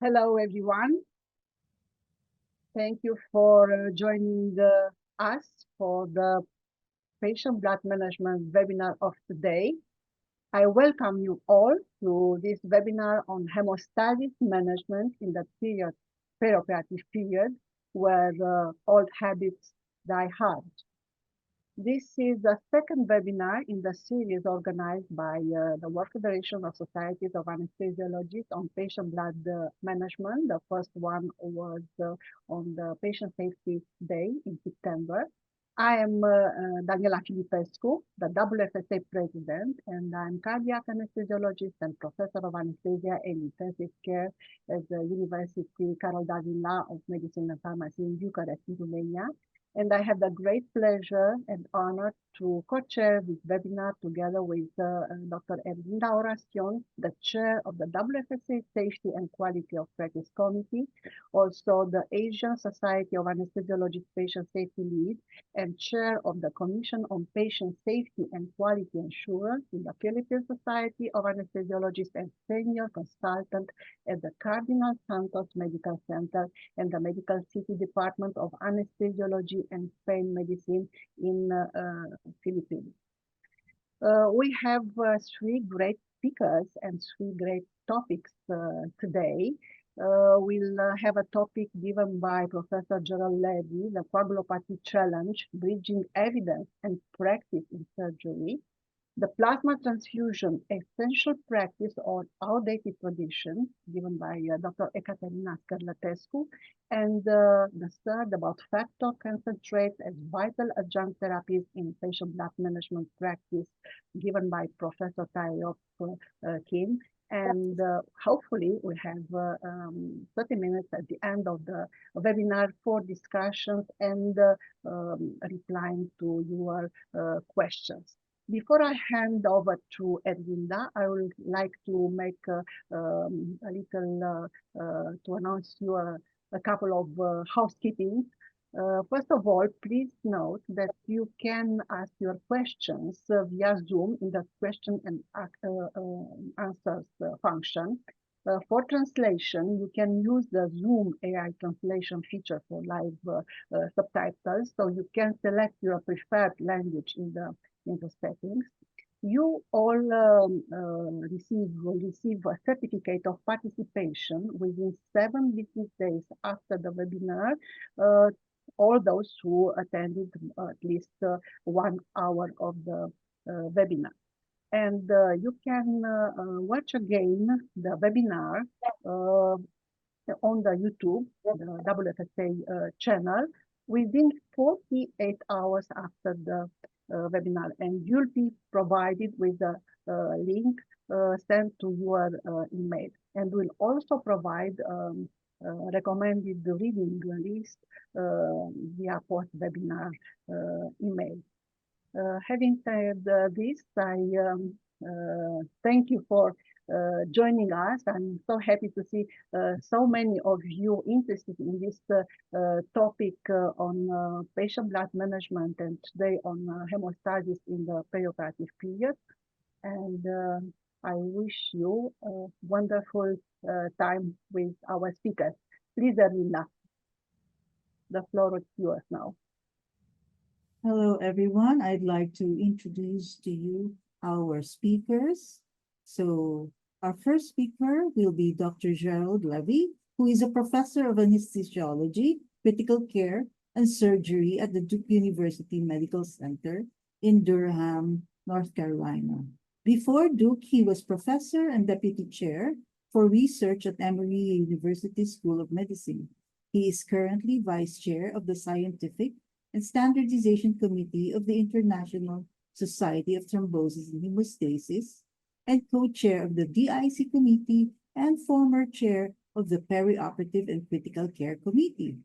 Hello, everyone. Thank you for joining us for the patient blood management webinar of today. I welcome you all to this webinar on hemostasis management in the perioperative period where old habits die hard. This is the second webinar in the series organized by the World Federation of Societies of Anesthesiologists on patient blood management. The first one was on the Patient Safety Day in September. I am Daniela Filipescu, the WFSA president, and I'm cardiac anesthesiologist and professor of anesthesia and intensive care at the University Carol Davila of Medicine and Pharmacy in Bucharest, in Romania. And I have the great pleasure and honor to co-chair this webinar together with Dr. Erlinda Oracion, the chair of the WFSA Safety and Quality of Practice Committee, also the Asian Society of Anesthesiologists Patient Safety Lead, and chair of the Commission on Patient Safety and Quality Assurance in the Philippine Society of Anesthesiologists and senior consultant at the Cardinal Santos Medical Center and the Medical City Department of Anesthesiology and Pain Medicine in Philippines. We have three great speakers and three great topics today. We'll have a topic given by Professor Jerrold Levy, the Coagulopathy Challenge, Bridging Evidence and Practice in Surgery. The plasma transfusion, essential practice or outdated tradition, given by Dr. Ecaterina Scarlatescu, and the third about factor concentrates as vital adjunct therapies in patient blood management practice, given by Professor Tae-Yop Kim. And hopefully we have 30 minutes at the end of the webinar for discussions and replying to your questions. Before I hand over to Erlinda, I would like to make to announce you a couple of housekeeping. First of all, please note that you can ask your questions via Zoom in the question and answers function. For translation, you can use the Zoom AI translation feature for live subtitles, so you can select your preferred language in the settings. You all will receive a certificate of participation within 7 business days after the webinar. All those who attended at least 1 hour of the webinar. And you can watch again the webinar on the YouTube, the WFSA channel, within 48 hours after the webinar, and you'll be provided with a link sent to your email. And we'll also provide recommended reading list via post-webinar email. Having said this, I thank you for joining us. I'm so happy to see so many of you interested in this topic on patient blood management, and today on hemostasis in the perioperative period. And I wish you a wonderful time with our speakers. Please, Erlinda, the floor is yours now. Hello, everyone. I'd like to introduce to you our speakers. So our first speaker will be Dr. Jerrold Levy, who is a professor of anesthesiology, critical care, and surgery at the Duke University Medical Center in Durham, North Carolina. Before Duke, he was professor and deputy chair for research at Emory University School of Medicine. He is currently vice chair of the Scientific and Standardization Committee of the International Society of Thrombosis and Haemostasis, and co-chair of the DIC Committee and former chair of the Perioperative and Critical Care Committee.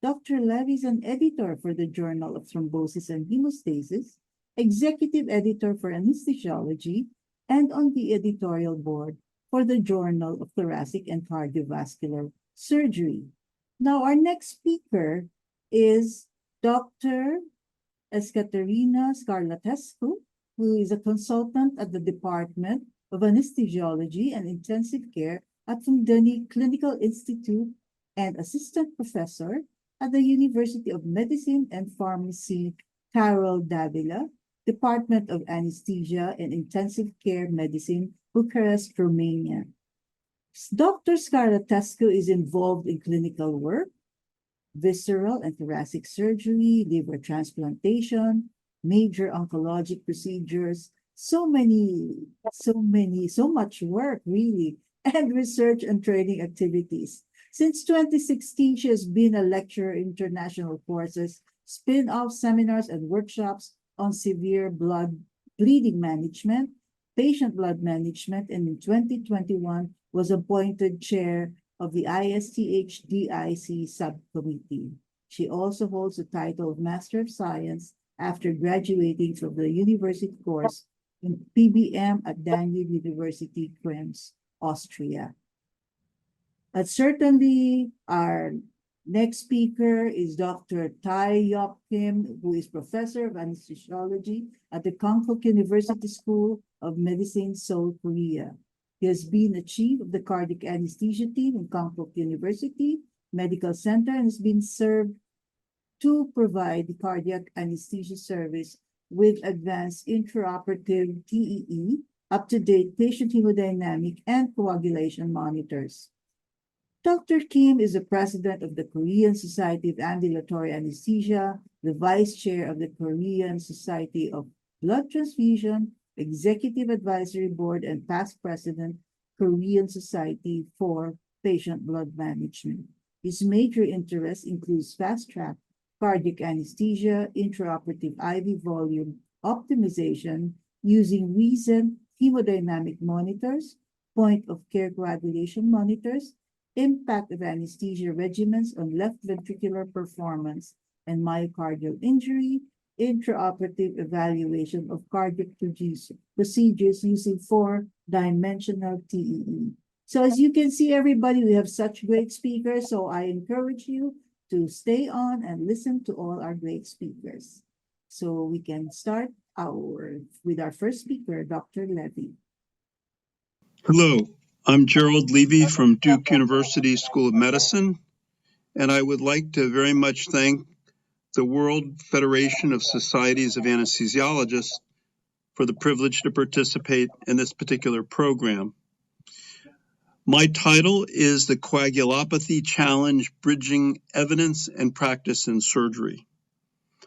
Dr. Levy is an editor for the Journal of Thrombosis and Haemostasis, executive editor for anesthesiology, and on the editorial board for the Journal of Thoracic and Cardiovascular Surgery. Now, our next speaker is Dr. Ecaterina Scarlatescu, who is a consultant at the Department of Anesthesiology and Intensive Care at Fundani Clinical Institute and assistant professor at the University of Medicine and Pharmacy Carol Davila, Department of Anesthesia and Intensive Care Medicine, Bucharest, Romania. Dr. Scarlatescu is involved in clinical work, visceral and thoracic surgery, liver transplantation, major oncologic procedures, so much work really, and research and training activities. Since 2016, she has been a lecturer in international courses, spin-off seminars and workshops on severe bleeding management, patient blood management, and in 2021 was appointed chair of the ISTH-DIC subcommittee. She also holds the title of Master of Science after graduating from the university course in PBM at Danube University, Krems, Austria. But certainly, our next speaker is Dr. Tae-Yop Kim, who is professor of anesthesiology at the Konkuk University School of Medicine, Seoul, Korea. He has been a chief of the cardiac anesthesia team in Konkuk University Medical Center and has been served to provide the cardiac anesthesia service with advanced intraoperative TEE, up-to-date patient hemodynamic and coagulation monitors. Dr. Kim is the president of the Korean Society of Ambulatory Anesthesia, the vice chair of the Korean Society of Blood Transfusion, executive advisory board, and past president, Korean Society for Patient Blood Management. His major interests includes fast-track cardiac anesthesia, intraoperative IV volume optimization using recent hemodynamic monitors, point-of-care coagulation monitors, impact of anesthesia regimens on left ventricular performance and myocardial injury, intraoperative evaluation of cardiac procedures using four-dimensional TEE. So as you can see, everybody, we have such great speakers, so I encourage you to stay on and listen to all our great speakers. So we can start with our first speaker, Dr. Levy. Hello, I'm Jerrold Levy from Duke University School of Medicine, and I would like to very much thank the World Federation of Societies of Anesthesiologists for the privilege to participate in this particular program. My title is the Coagulopathy Challenge, Bridging Evidence and Practice in Surgery.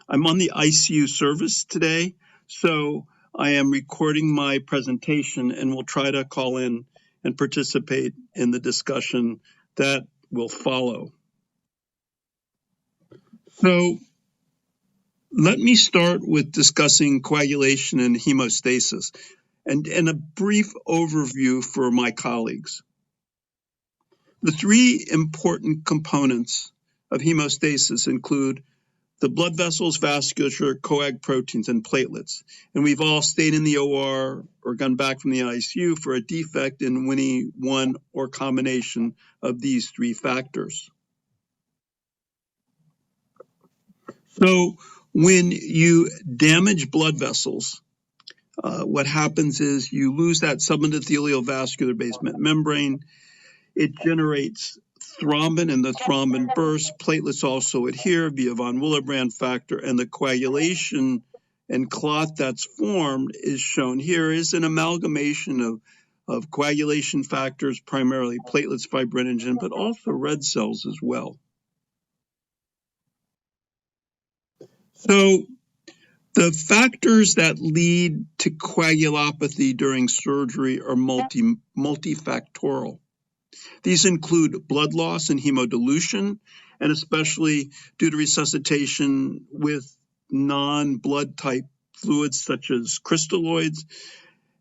I'm on the ICU service today, so I am recording my presentation and will try to call in and participate in the discussion that will follow. So let me start with discussing coagulation and hemostasis and a brief overview for my colleagues. The three important components of hemostasis include the blood vessels, vasculature, coag proteins, and platelets. And we've all stayed in the OR or gone back from the ICU for a defect in any one or combination of these three factors. So when you damage blood vessels, what happens is you lose that subendothelial vascular basement membrane. It generates thrombin, and the thrombin bursts. Platelets also adhere via von Willebrand factor, and the coagulation and clot that's formed is shown here is an amalgamation of coagulation factors, primarily platelets, fibrinogen, but also red cells as well. So the factors that lead to coagulopathy during surgery are multifactorial. These include blood loss and hemodilution, and especially due to resuscitation with non-blood type fluids such as crystalloids,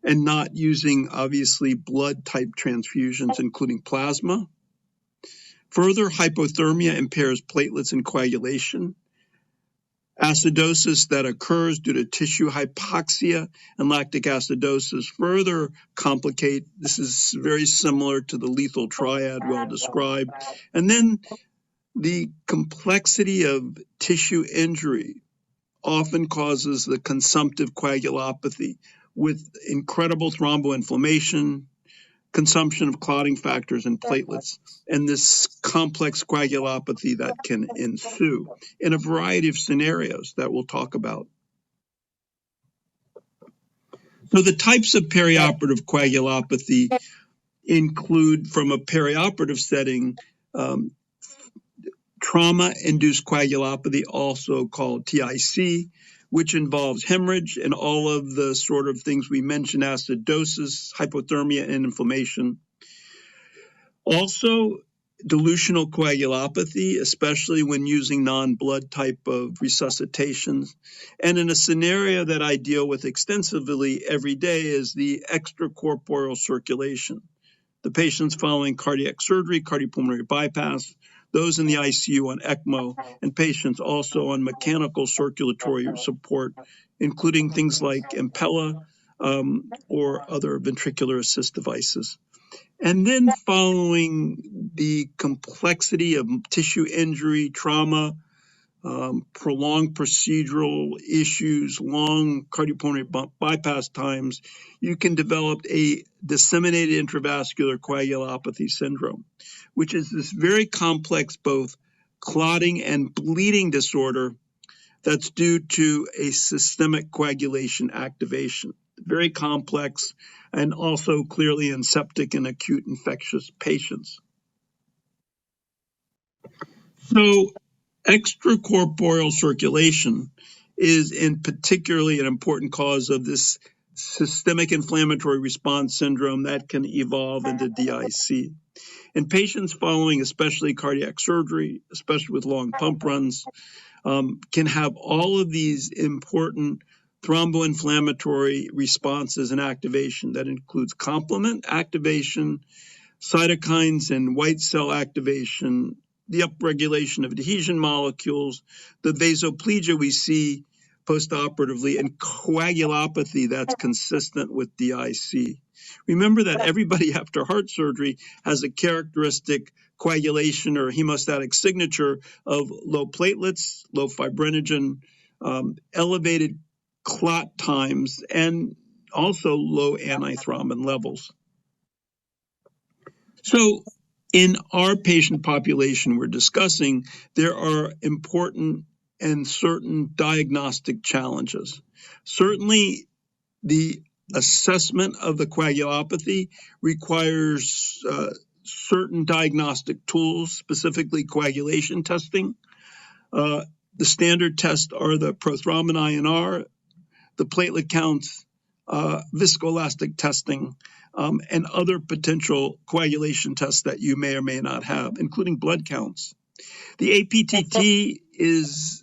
and not using, obviously, blood type transfusions, including plasma. Further, hypothermia impairs platelets and coagulation. Acidosis that occurs due to tissue hypoxia and lactic acidosis further complicate. This is very similar to the lethal triad well described. And then the complexity of tissue injury often causes the consumptive coagulopathy with incredible thromboinflammation, consumption of clotting factors and platelets, and this complex coagulopathy that can ensue in a variety of scenarios that we'll talk about. So the types of perioperative coagulopathy include, from a perioperative setting, trauma-induced coagulopathy, also called TIC, which involves hemorrhage and all of the sort of things we mentioned, acidosis, hypothermia, and inflammation. Also, dilutional coagulopathy, especially when using non-blood type of resuscitations. And in a scenario that I deal with extensively every day is the extracorporeal circulation. The patients following cardiac surgery, cardiopulmonary bypass, those in the ICU on ECMO, and patients also on mechanical circulatory support, including things like Impella or other ventricular assist devices. And then following the complexity of tissue injury, trauma, prolonged procedural issues, long cardiopulmonary bypass times, you can develop a disseminated intravascular coagulopathy syndrome, which is this very complex both clotting and bleeding disorder that's due to a systemic coagulation activation. Very complex and also clearly in septic and acute infectious patients. So extracorporeal circulation is in particularly an important cause of this systemic inflammatory response syndrome that can evolve into DIC. In patients following especially cardiac surgery, especially with long pump runs, can have all of these important thromboinflammatory responses and activation that includes complement activation, cytokines and white cell activation, the upregulation of adhesion molecules, the vasoplegia we see postoperatively, and coagulopathy that's consistent with DIC. Remember that everybody after heart surgery has a characteristic coagulation or hemostatic signature of low platelets, low fibrinogen, elevated clot times, and also low antithrombin levels. So in our patient population we're discussing, there are important and certain diagnostic challenges. Certainly, the assessment of the coagulopathy requires certain diagnostic tools, specifically coagulation testing. The standard tests are the prothrombin INR, the platelet counts, viscoelastic testing, and other potential coagulation tests that you may or may not have, including blood counts. The APTT is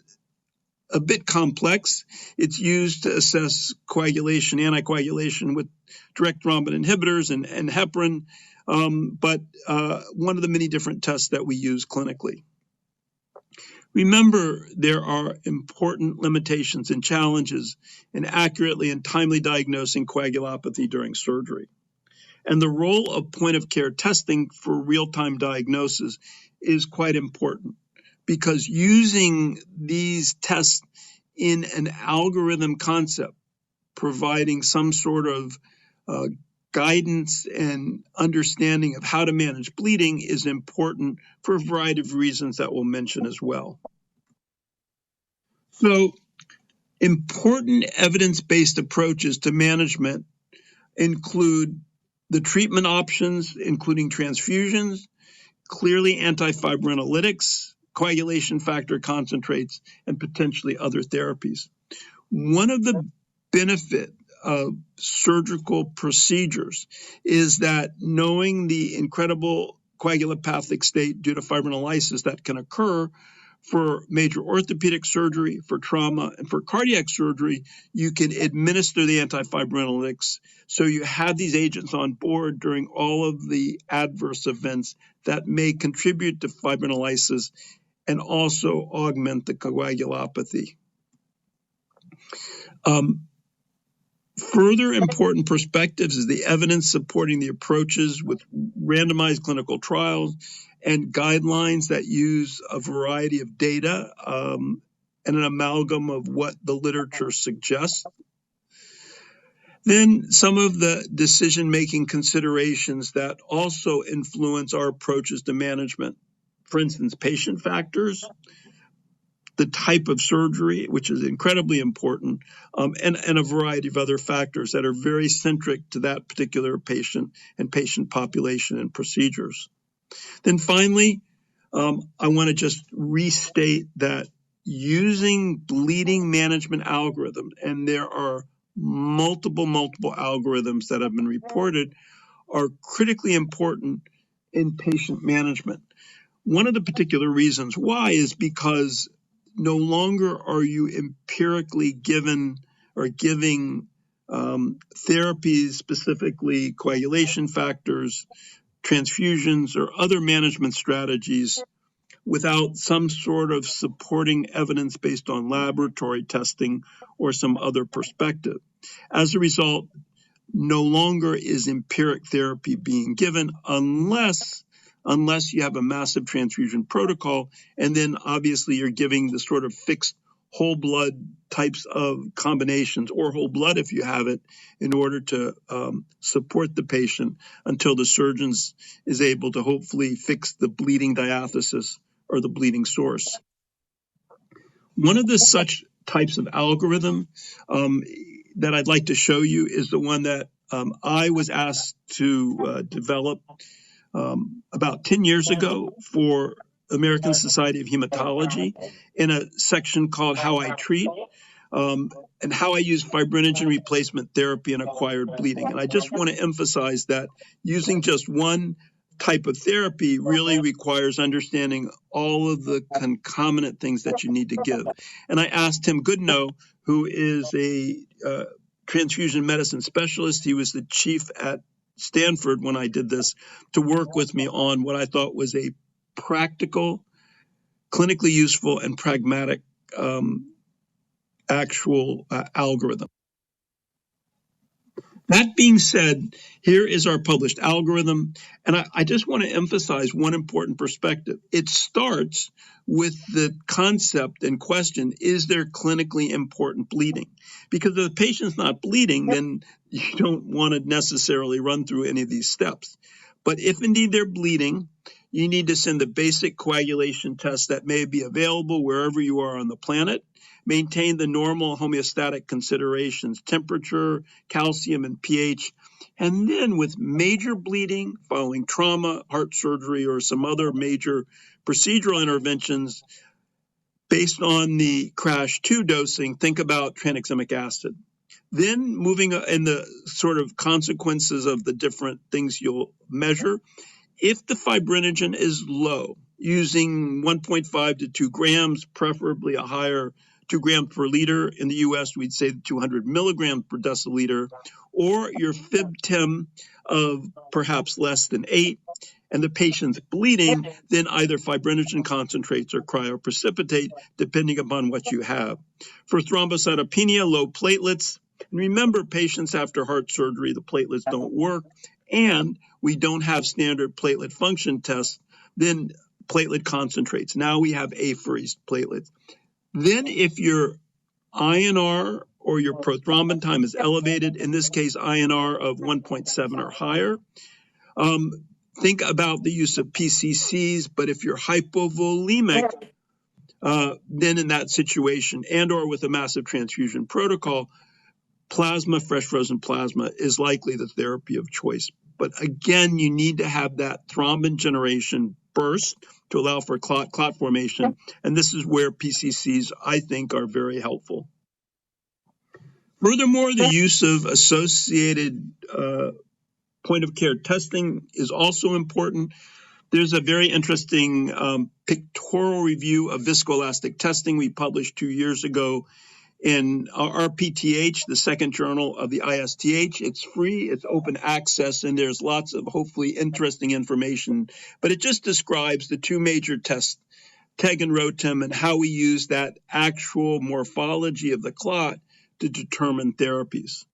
a bit complex. It's used to assess coagulation, anticoagulation with direct thrombin inhibitors and heparin, but one of the many different tests that we use clinically. Remember, there are important limitations and challenges in accurately and timely diagnosing coagulopathy during surgery. And the role of point-of-care testing for real-time diagnosis is quite important, because using these tests in an algorithm concept, providing some sort of guidance and understanding of how to manage bleeding is important for a variety of reasons that we'll mention as well. So, important evidence-based approaches to management include the treatment options, including transfusions, clearly antifibrinolytics, coagulation factor concentrates, and potentially other therapies. One of the benefits of surgical procedures is that knowing the incredible coagulopathic state due to fibrinolysis that can occur for major orthopedic surgery, for trauma, and for cardiac surgery, you can administer the antifibrinolytics. So you have these agents on board during all of the adverse events that may contribute to fibrinolysis and also augment the coagulopathy. Further important perspectives is the evidence supporting the approaches with randomized clinical trials and guidelines that use a variety of data and an amalgam of what the literature suggests. Then some of the decision-making considerations that also influence our approaches to management. For instance, patient factors, the type of surgery, which is incredibly important, and a variety of other factors that are very centric to that particular patient and patient population and procedures. Then finally, I want to just restate that using bleeding management algorithms, and there are multiple algorithms that have been reported, are critically important in patient management. One of the particular reasons why is because no longer are you empirically given or giving therapies, specifically coagulation factors, transfusions, or other management strategies without some sort of supporting evidence based on laboratory testing or some other perspective. As a result, no longer is empiric therapy being given unless you have a massive transfusion protocol, and then obviously you're giving the sort of fixed whole blood types of combinations, or whole blood if you have it, in order to support the patient until the surgeon is able to hopefully fix the bleeding diathesis or the bleeding source. One of the such types of algorithm that I'd like to show you is the one that I was asked to develop about 10 years ago for American Society of Hematology in a section called How I Treat, and how I use fibrinogen replacement therapy in acquired bleeding. And I just want to emphasize that using just one type of therapy really requires understanding all of the concomitant things that you need to give. And I asked Tim Goodnow, who is a transfusion medicine specialist, he was the chief at Stanford when I did this, to work with me on what I thought was a practical, clinically useful, and pragmatic actual algorithm. That being said, here is our published algorithm, and I just want to emphasize one important perspective. It starts with the concept and question, is there clinically important bleeding? Because if the patient's not bleeding, then you don't want to necessarily run through any of these steps. But if indeed they're bleeding, you need to send the basic coagulation test that may be available wherever you are on the planet. Maintain the normal homeostatic considerations, temperature, calcium, and pH. And then with major bleeding following trauma, heart surgery, or some other major procedural interventions, based on the CRASH 2 dosing, think about tranexamic acid. Then moving in the sort of consequences of the different things you'll measure, if the fibrinogen is low, using 1.5 to 2 grams, preferably a higher 2 grams per liter. In the US, we'd say 200 milligrams per deciliter, or your fib-tim of perhaps less than 8, and the patient's bleeding, then either fibrinogen concentrates or cryoprecipitate, depending upon what you have. For thrombocytopenia, low platelets. And remember, patients after heart surgery, the platelets don't work, and we don't have standard platelet function tests, then platelet concentrates. Now we have apheresed platelets. Then if your INR or your prothrombin time is elevated, in this case INR of 1.7 or higher, think about the use of PCCs, but if you're hypovolemic, then in that situation, and or with a massive transfusion protocol, plasma, fresh frozen plasma, is likely the therapy of choice. But again, you need to have that thrombin generation burst to allow for clot formation, and this is where PCCs, I think, are very helpful. Furthermore, the use of associated point-of-care testing is also important. There's a very interesting pictorial review of viscoelastic testing we published 2 years ago in RPTH, the second journal of the ISTH. It's free, it's open access, and there's lots of hopefully interesting information. But it just describes the two major tests, TEG and ROTEM, and how we use that actual morphology of the clot to determine therapies.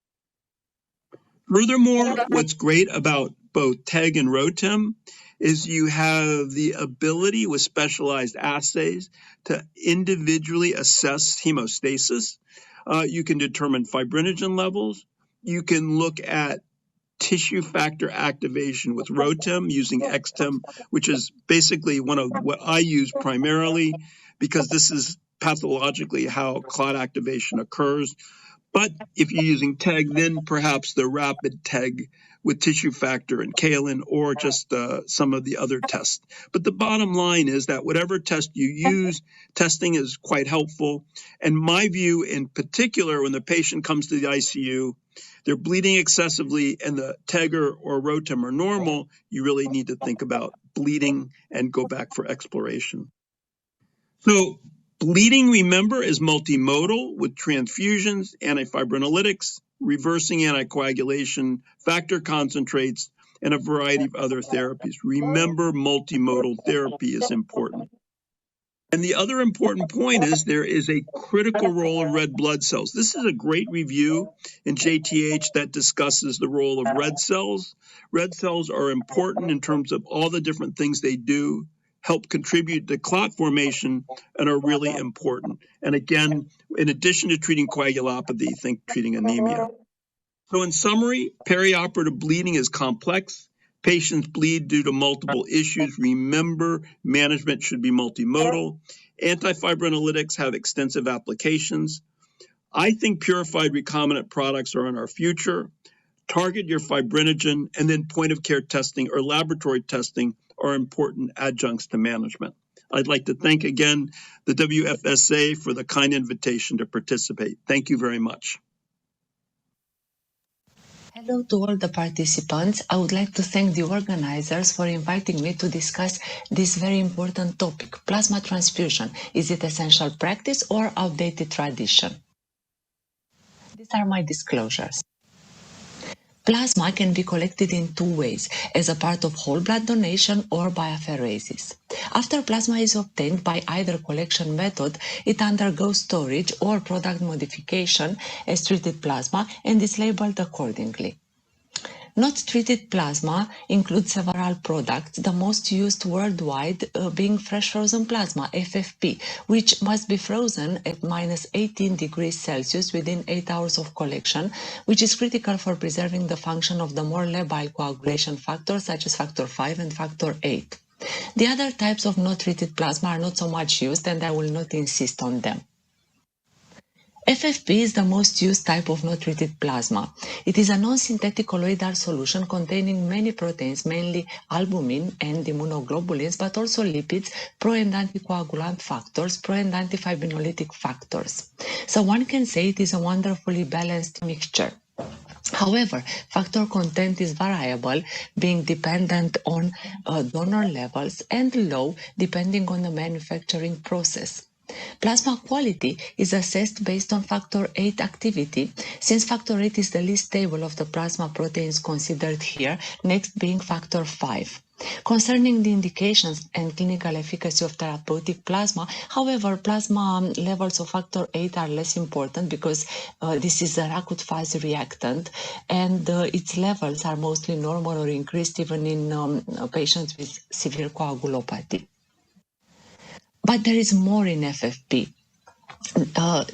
Furthermore, what's great about both TEG and ROTEM is you have the ability with specialized assays to individually assess hemostasis. You can determine fibrinogen levels. you can look at tissue factor activation with ROTEM using XTEM, which is basically one of what I use primarily because this is pathologically how clot activation occurs. But if you're using TEG, then perhaps the rapid TEG with tissue factor and kaolin or just some of the other tests. But the bottom line is that whatever test you use, testing is quite helpful. And my view in particular, when the patient comes to the ICU, they're bleeding excessively and the TEG or ROTEM are normal, you really need to think about bleeding and go back for exploration. So bleeding, remember, is multimodal with transfusions, antifibrinolytics, reversing anticoagulation, factor concentrates, and a variety of other therapies. Remember, multimodal therapy is important. And the other important point is there is a critical role of red blood cells. This is a great review in JTH that discusses the role of red cells. Red cells are important in terms of all the different things they do, help contribute to clot formation, and are really important. And again, in addition to treating coagulopathy, think treating anemia. So in summary, perioperative bleeding is complex. Patients bleed due to multiple issues. Remember, management should be multimodal. Antifibrinolytics have extensive applications. I think purified recombinant products are in our future. Target your fibrinogen, and then point-of-care testing or laboratory testing are important adjuncts to management. I'd like to thank again the WFSA for the kind invitation to participate. Thank you very much. Hello to all the participants. I would like to thank the organizers for inviting me to discuss this very important topic, plasma transfusion. Is it essential practice or outdated tradition? These are my disclosures. Plasma can be collected in two ways, as a part of whole blood donation or by apheresis. After plasma is obtained by either collection method, it undergoes storage or product modification as treated plasma and is labeled accordingly. Not treated plasma includes several products, the most used worldwide being fresh frozen plasma, FFP, which must be frozen at -18 degrees Celsius within 8 hours of collection, which is critical for preserving the function of the more labile coagulation factors such as factor V and factor VIII. The other types of not treated plasma are not so much used, and I will not insist on them. FFP is the most used type of not treated plasma. It is a non-synthetic colloidal solution containing many proteins, mainly albumin and immunoglobulins, but also lipids, pro- and anticoagulant factors, pro- and antifibrinolytic factors. So one can say it is a wonderfully balanced mixture. However, factor content is variable, being dependent on donor levels, and low depending on the manufacturing process. Plasma quality is assessed based on factor VIII activity, since factor VIII is the least stable of the plasma proteins considered here, next being factor V. Concerning the indications and clinical efficacy of therapeutic plasma, however, plasma levels of factor VIII are less important because this is an acute phase reactant, and its levels are mostly normal or increased even in patients with severe coagulopathy. But there is more in FFP.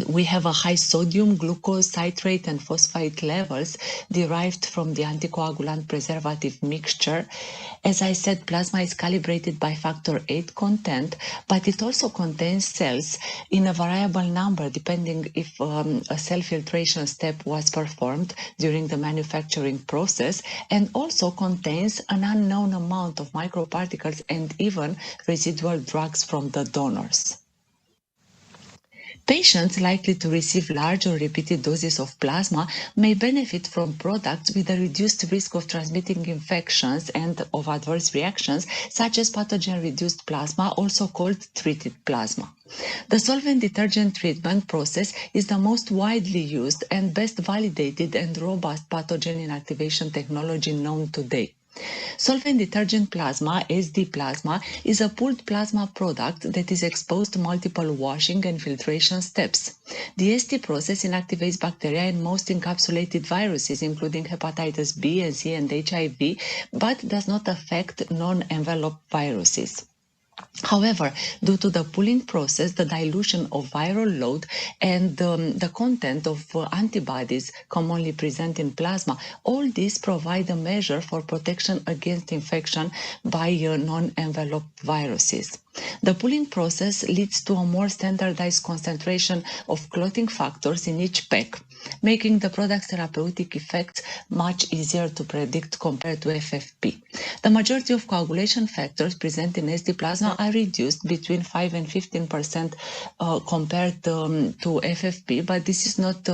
We have a high sodium, glucose, citrate, and phosphate levels derived from the anticoagulant preservative mixture. As I said, plasma is calibrated by factor VIII content, but it also contains cells in a variable number depending if a cell filtration step was performed during the manufacturing process, and also contains an unknown amount of microparticles and even residual drugs from the donors. Patients likely to receive large or repeated doses of plasma may benefit from products with a reduced risk of transmitting infections and of adverse reactions, such as pathogen-reduced plasma, also called treated plasma. The solvent detergent treatment process is the most widely used and best validated and robust pathogen inactivation technology known today. Solvent detergent plasma, SD plasma, is a pooled plasma product that is exposed to multiple washing and filtration steps. The SD process inactivates bacteria and most encapsulated viruses, including hepatitis B and C and HIV, but does not affect non-enveloped viruses. However, due to the pooling process, the dilution of viral load and the content of antibodies commonly present in plasma, all these provide a measure for protection against infection by non-enveloped viruses. The pooling process leads to a more standardized concentration of clotting factors in each pack, making the product's therapeutic effects much easier to predict compared to FFP. The majority of coagulation factors present in SD plasma are reduced between 5 and 15% compared to FFP, but this is not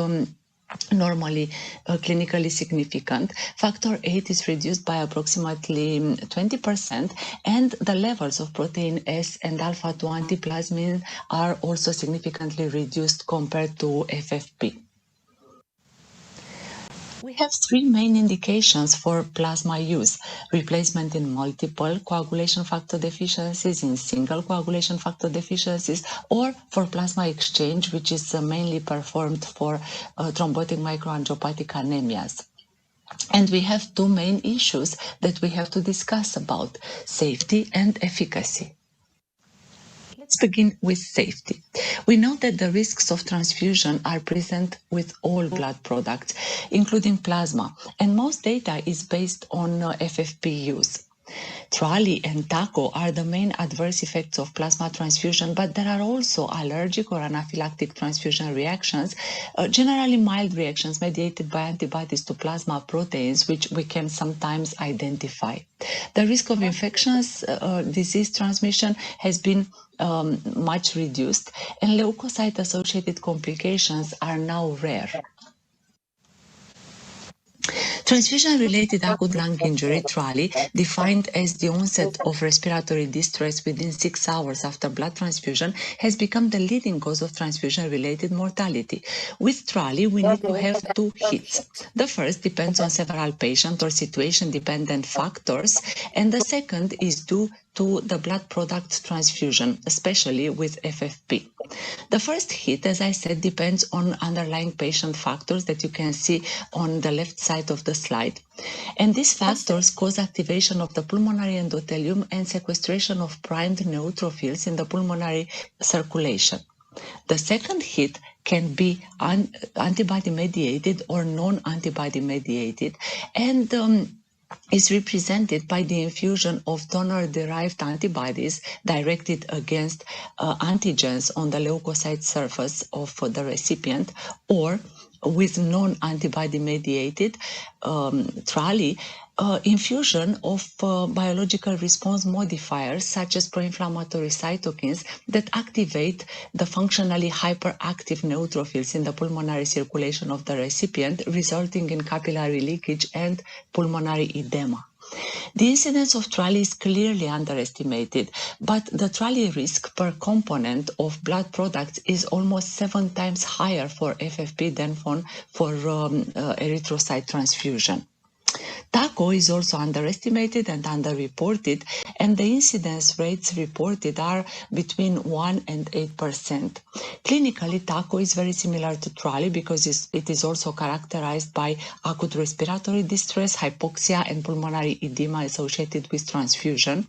normally clinically significant. Factor VIII is reduced by approximately 20%, and the levels of protein S and alpha-2 antiplasmin are also significantly reduced compared to FFP. We have three main indications for plasma use: replacement in multiple coagulation factor deficiencies, in single coagulation factor deficiencies, or for plasma exchange, which is mainly performed for thrombotic microangiopathic anemias. And we have two main issues that we have to discuss about: safety and efficacy. Let's begin with safety. We know that the risks of transfusion are present with all blood products, including plasma, and most data is based on FFP use. TRALI and TACO are the main adverse effects of plasma transfusion, but there are also allergic or anaphylactic transfusion reactions, generally mild reactions mediated by antibodies to plasma proteins, which we can sometimes identify. The risk of infectious disease transmission has been much reduced, and leukocyte-associated complications are now rare. Transfusion-related acute lung injury, TRALI, defined as the onset of respiratory distress within 6 hours after blood transfusion, has become the leading cause of transfusion-related mortality. With TRALI, we need to have two hits. The first depends on several patient or situation-dependent factors, and the second is due to the blood product transfusion, especially with FFP. The first hit, as I said, depends on underlying patient factors that you can see on the left side of the slide. And these factors cause activation of the pulmonary endothelium and sequestration of primed neutrophils in the pulmonary circulation. The second hit can be antibody-mediated or non-antibody-mediated, and is represented by the infusion of donor-derived antibodies directed against antigens on the leukocyte surface of the recipient, or with non-antibody-mediated TRALI, infusion of biological response modifiers such as pro-inflammatory cytokines that activate the functionally hyperactive neutrophils in the pulmonary circulation of the recipient, resulting in capillary leakage and pulmonary edema. The incidence of TRALI is clearly underestimated, but the TRALI risk per component of blood products is almost 7 times higher for FFP than for erythrocyte transfusion. TACO is also underestimated and underreported, and the incidence rates reported are between 1 and 8%. Clinically, TACO is very similar to TRALI because it is also characterized by acute respiratory distress, hypoxia, and pulmonary edema associated with transfusion.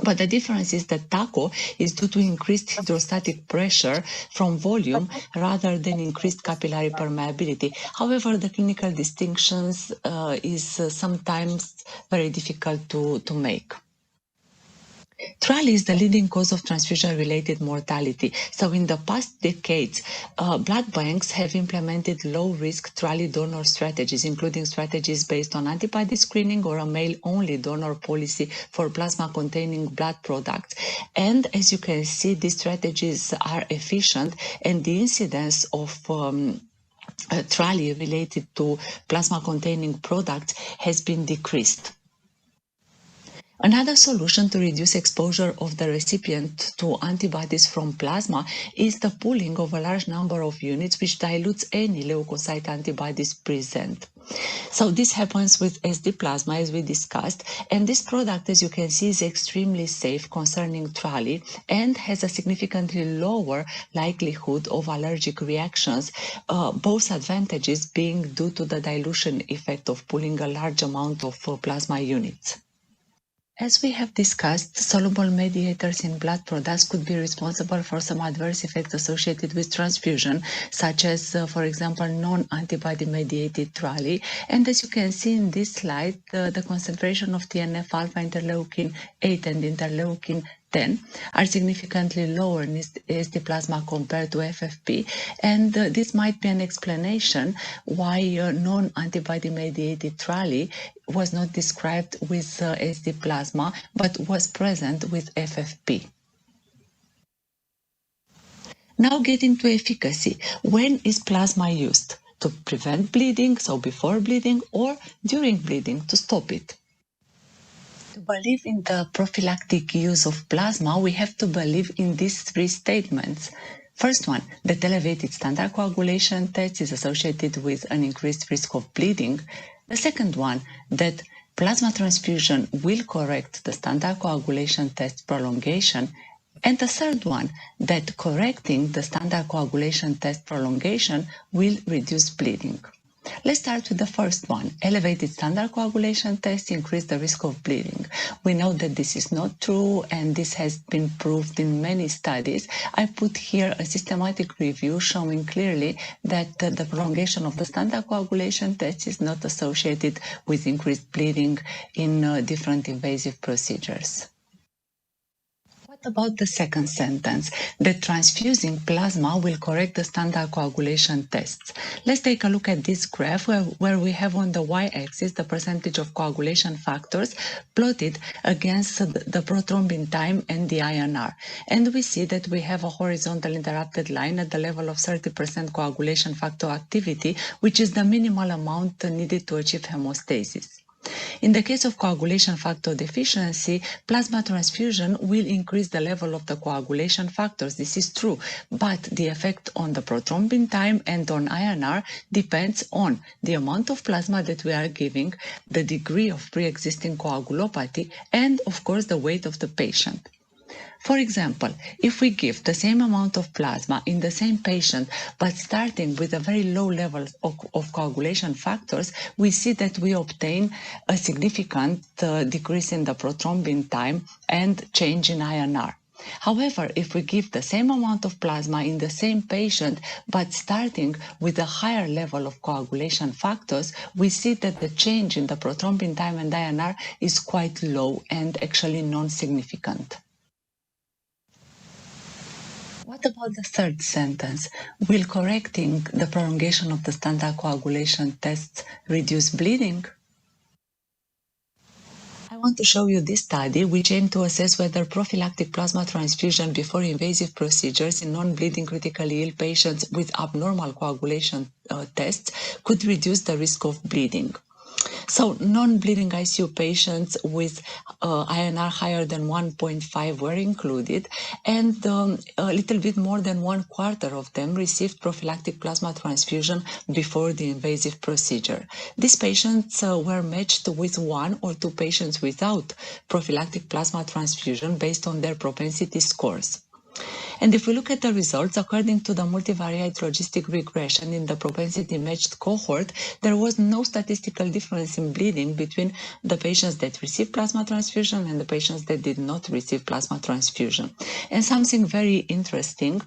But the difference is that TACO is due to increased hydrostatic pressure from volume rather than increased capillary permeability. However, the clinical distinctions is sometimes very difficult to make. TRALI is the leading cause of transfusion-related mortality. So in the past decades, blood banks have implemented low-risk TRALI donor strategies, including strategies based on antibody screening or a male-only donor policy for plasma-containing blood products. And as you can see, these strategies are efficient, and the incidence of TRALI related to plasma-containing products has been decreased. Another solution to reduce exposure of the recipient to antibodies from plasma is the pooling of a large number of units, which dilutes any leukocyte antibodies present. So this happens with SD plasma, as we discussed, and this product, as you can see, is extremely safe concerning TRALI and has a significantly lower likelihood of allergic reactions, both advantages being due to the dilution effect of pooling a large amount of plasma units. As we have discussed, soluble mediators in blood products could be responsible for some adverse effects associated with transfusion, such as, for example, non-antibody mediated TRALI. And as you can see in this slide, the concentration of TNF-alpha, interleukin-8 and interleukin-10 are significantly lower in AST plasma compared to FFP, and this might be an explanation why non-antibody mediated TRALI was not described with AST plasma but was present with FFP. Now getting to efficacy. When is plasma used? To prevent bleeding, so before bleeding, or during bleeding to stop it? To believe in the prophylactic use of plasma, we have to believe in these three statements. First one, that elevated standard coagulation test is associated with an increased risk of bleeding. The second one, that plasma transfusion will correct the standard coagulation test prolongation. And the third one, that correcting the standard coagulation test prolongation will reduce bleeding. Let's start with the first one. Elevated standard coagulation tests increase the risk of bleeding. We know that this is not true, and this has been proved in many studies. I put here a systematic review showing clearly that the prolongation of the standard coagulation test is not associated with increased bleeding in different invasive procedures. What about the second sentence, that transfusing plasma will correct the standard coagulation tests? Let's take a look at this graph where we have on the y-axis the percentage of coagulation factors plotted against the prothrombin time and the INR. And we see that we have a horizontal interrupted line at the level of 30% coagulation factor activity, which is the minimal amount needed to achieve hemostasis. In the case of coagulation factor deficiency, plasma transfusion will increase the level of the coagulation factors. This is true, but the effect on the prothrombin time and on INR depends on the amount of plasma that we are giving, the degree of pre-existing coagulopathy, and of course the weight of the patient. For example, if we give the same amount of plasma in the same patient, but starting with a very low level of coagulation factors, we see that we obtain a significant decrease in the prothrombin time and change in INR. However, if we give the same amount of plasma in the same patient, but starting with a higher level of coagulation factors, we see that the change in the prothrombin time and INR is quite low and actually non-significant. What about the third sentence? Will correcting the prolongation of the standard coagulation tests reduce bleeding? I want to show you this study, which aimed to assess whether prophylactic plasma transfusion before invasive procedures in non-bleeding critically ill patients with abnormal coagulation tests could reduce the risk of bleeding. So non-bleeding ICU patients with INR higher than 1.5 were included, and a little bit more than 1/4 of them received prophylactic plasma transfusion before the invasive procedure. These patients were matched with 1 or 2 patients without prophylactic plasma transfusion based on their propensity scores. And if we look at the results, according to the multivariate logistic regression in the propensity-matched cohort, there was no statistical difference in bleeding between the patients that received plasma transfusion and the patients that did not receive plasma transfusion. And something very interesting,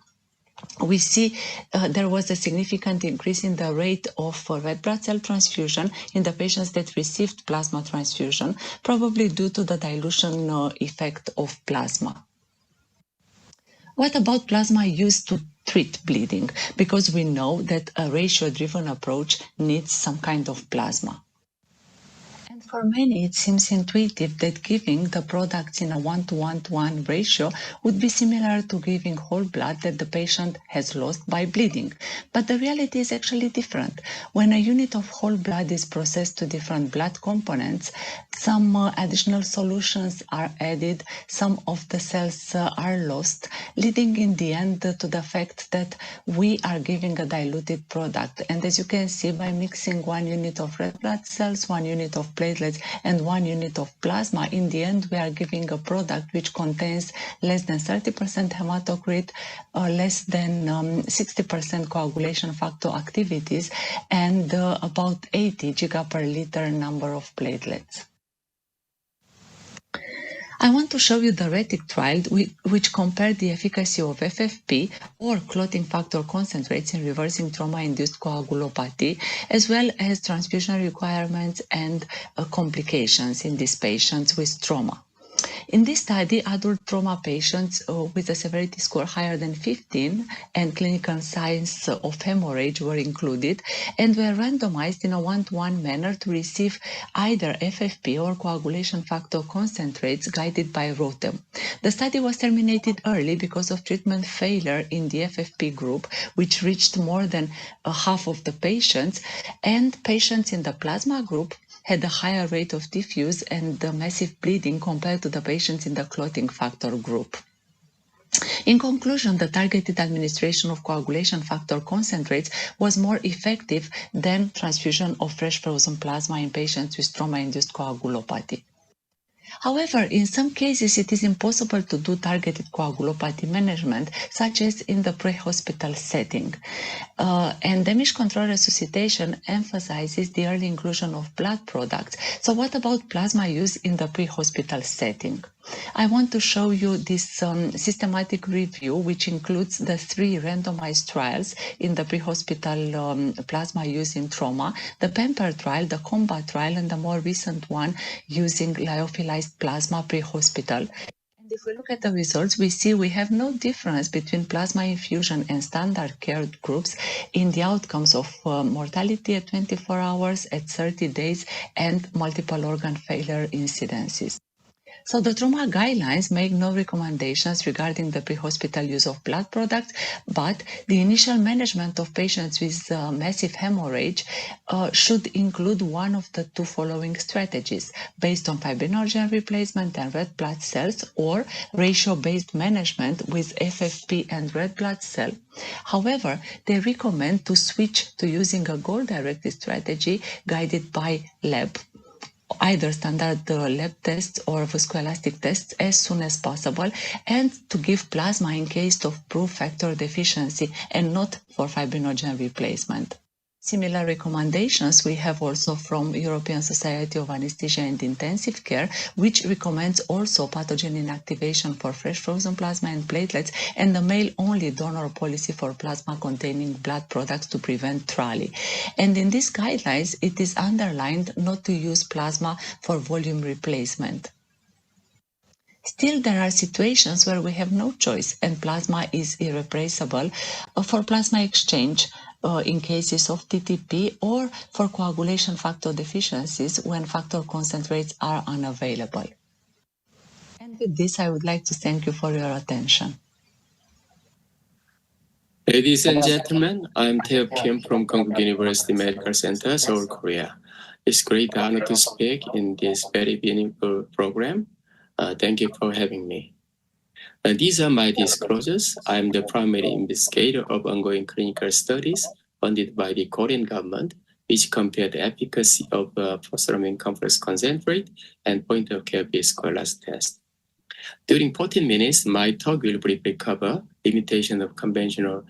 we see there was a significant increase in the rate of red blood cell transfusion in the patients that received plasma transfusion, probably due to the dilution effect of plasma. What about plasma used to treat bleeding? Because we know that a ratio-driven approach needs some kind of plasma. And for many, it seems intuitive that giving the products in a 1:1:1 ratio would be similar to giving whole blood that the patient has lost by bleeding. But the reality is actually different. When a unit of whole blood is processed to different blood components, some additional solutions are added, some of the cells are lost, leading in the end to the fact that we are giving a diluted product. And as you can see, by mixing 1 unit of red blood cells, 1 unit of platelets, and 1 unit of plasma, in the end we are giving a product which contains less than 30% hematocrit, less than 60% coagulation factor activities, and about 80 giga per liter number of platelets. I want to show you the RETIC trial, which compared the efficacy of FFP or clotting factor concentrates in reversing trauma-induced coagulopathy, as well as transfusion requirements and complications in these patients with trauma. In this study, adult trauma patients with a severity score higher than 15 and clinical signs of hemorrhage were included and were randomized in a one-to-one manner to receive either FFP or coagulation factor concentrates guided by ROTEM. The study was terminated early because of treatment failure in the FFP group, which reached more than half of the patients, and patients in the plasma group had a higher rate of diffuse and massive bleeding compared to the patients in the clotting factor group. In conclusion, the targeted administration of coagulation factor concentrates was more effective than transfusion of fresh frozen plasma in patients with trauma-induced coagulopathy. However, in some cases, it is impossible to do targeted coagulopathy management, such as in the pre-hospital setting. And damage control resuscitation emphasizes the early inclusion of blood products. So what about plasma use in the pre-hospital setting? I want to show you this systematic review, which includes the 3 randomized trials in the pre-hospital plasma use in trauma, the PAMPER trial, the COMBAT trial, and the more recent one using lyophilized plasma pre-hospital. And if we look at the results, we see we have no difference between plasma infusion and standard care groups in the outcomes of mortality at 24 hours, at 30 days, and multiple organ failure incidences. So the trauma guidelines make no recommendations regarding the pre-hospital use of blood products, but the initial management of patients with massive hemorrhage should include one of the 2 following strategies, based on fibrinogen replacement and red blood cells, or ratio-based management with FFP and red blood cell. However, they recommend to switch to using a goal-directed strategy guided by lab, either standard lab tests or viscoelastic tests as soon as possible, and to give plasma in case of proof factor deficiency and not for fibrinogen replacement. Similar recommendations we have also from European Society of Anesthesia and Intensive Care, which recommends also pathogen inactivation for fresh frozen plasma and platelets, and the male-only donor policy for plasma containing blood products to prevent TRALI. And in these guidelines, it is underlined not to use plasma for volume replacement. Still, there are situations where we have no choice and plasma is irreplaceable for plasma exchange in cases of TTP or for coagulation factor deficiencies when factor concentrates are unavailable. And with this, I would like to thank you for your attention. Ladies and gentlemen, I'm Tae-Yop Kim from Konkuk University Medical Center, Seoul, Korea. It's great honor to speak in this very meaningful program. Thank you for having me. These are my disclosures. I am the primary investigator of ongoing clinical studies funded by the Korean government, which compare the efficacy of prothrombin complex concentrate and point-of-care viscoelastic test. During 14 minutes, my talk will briefly cover limitation of conventional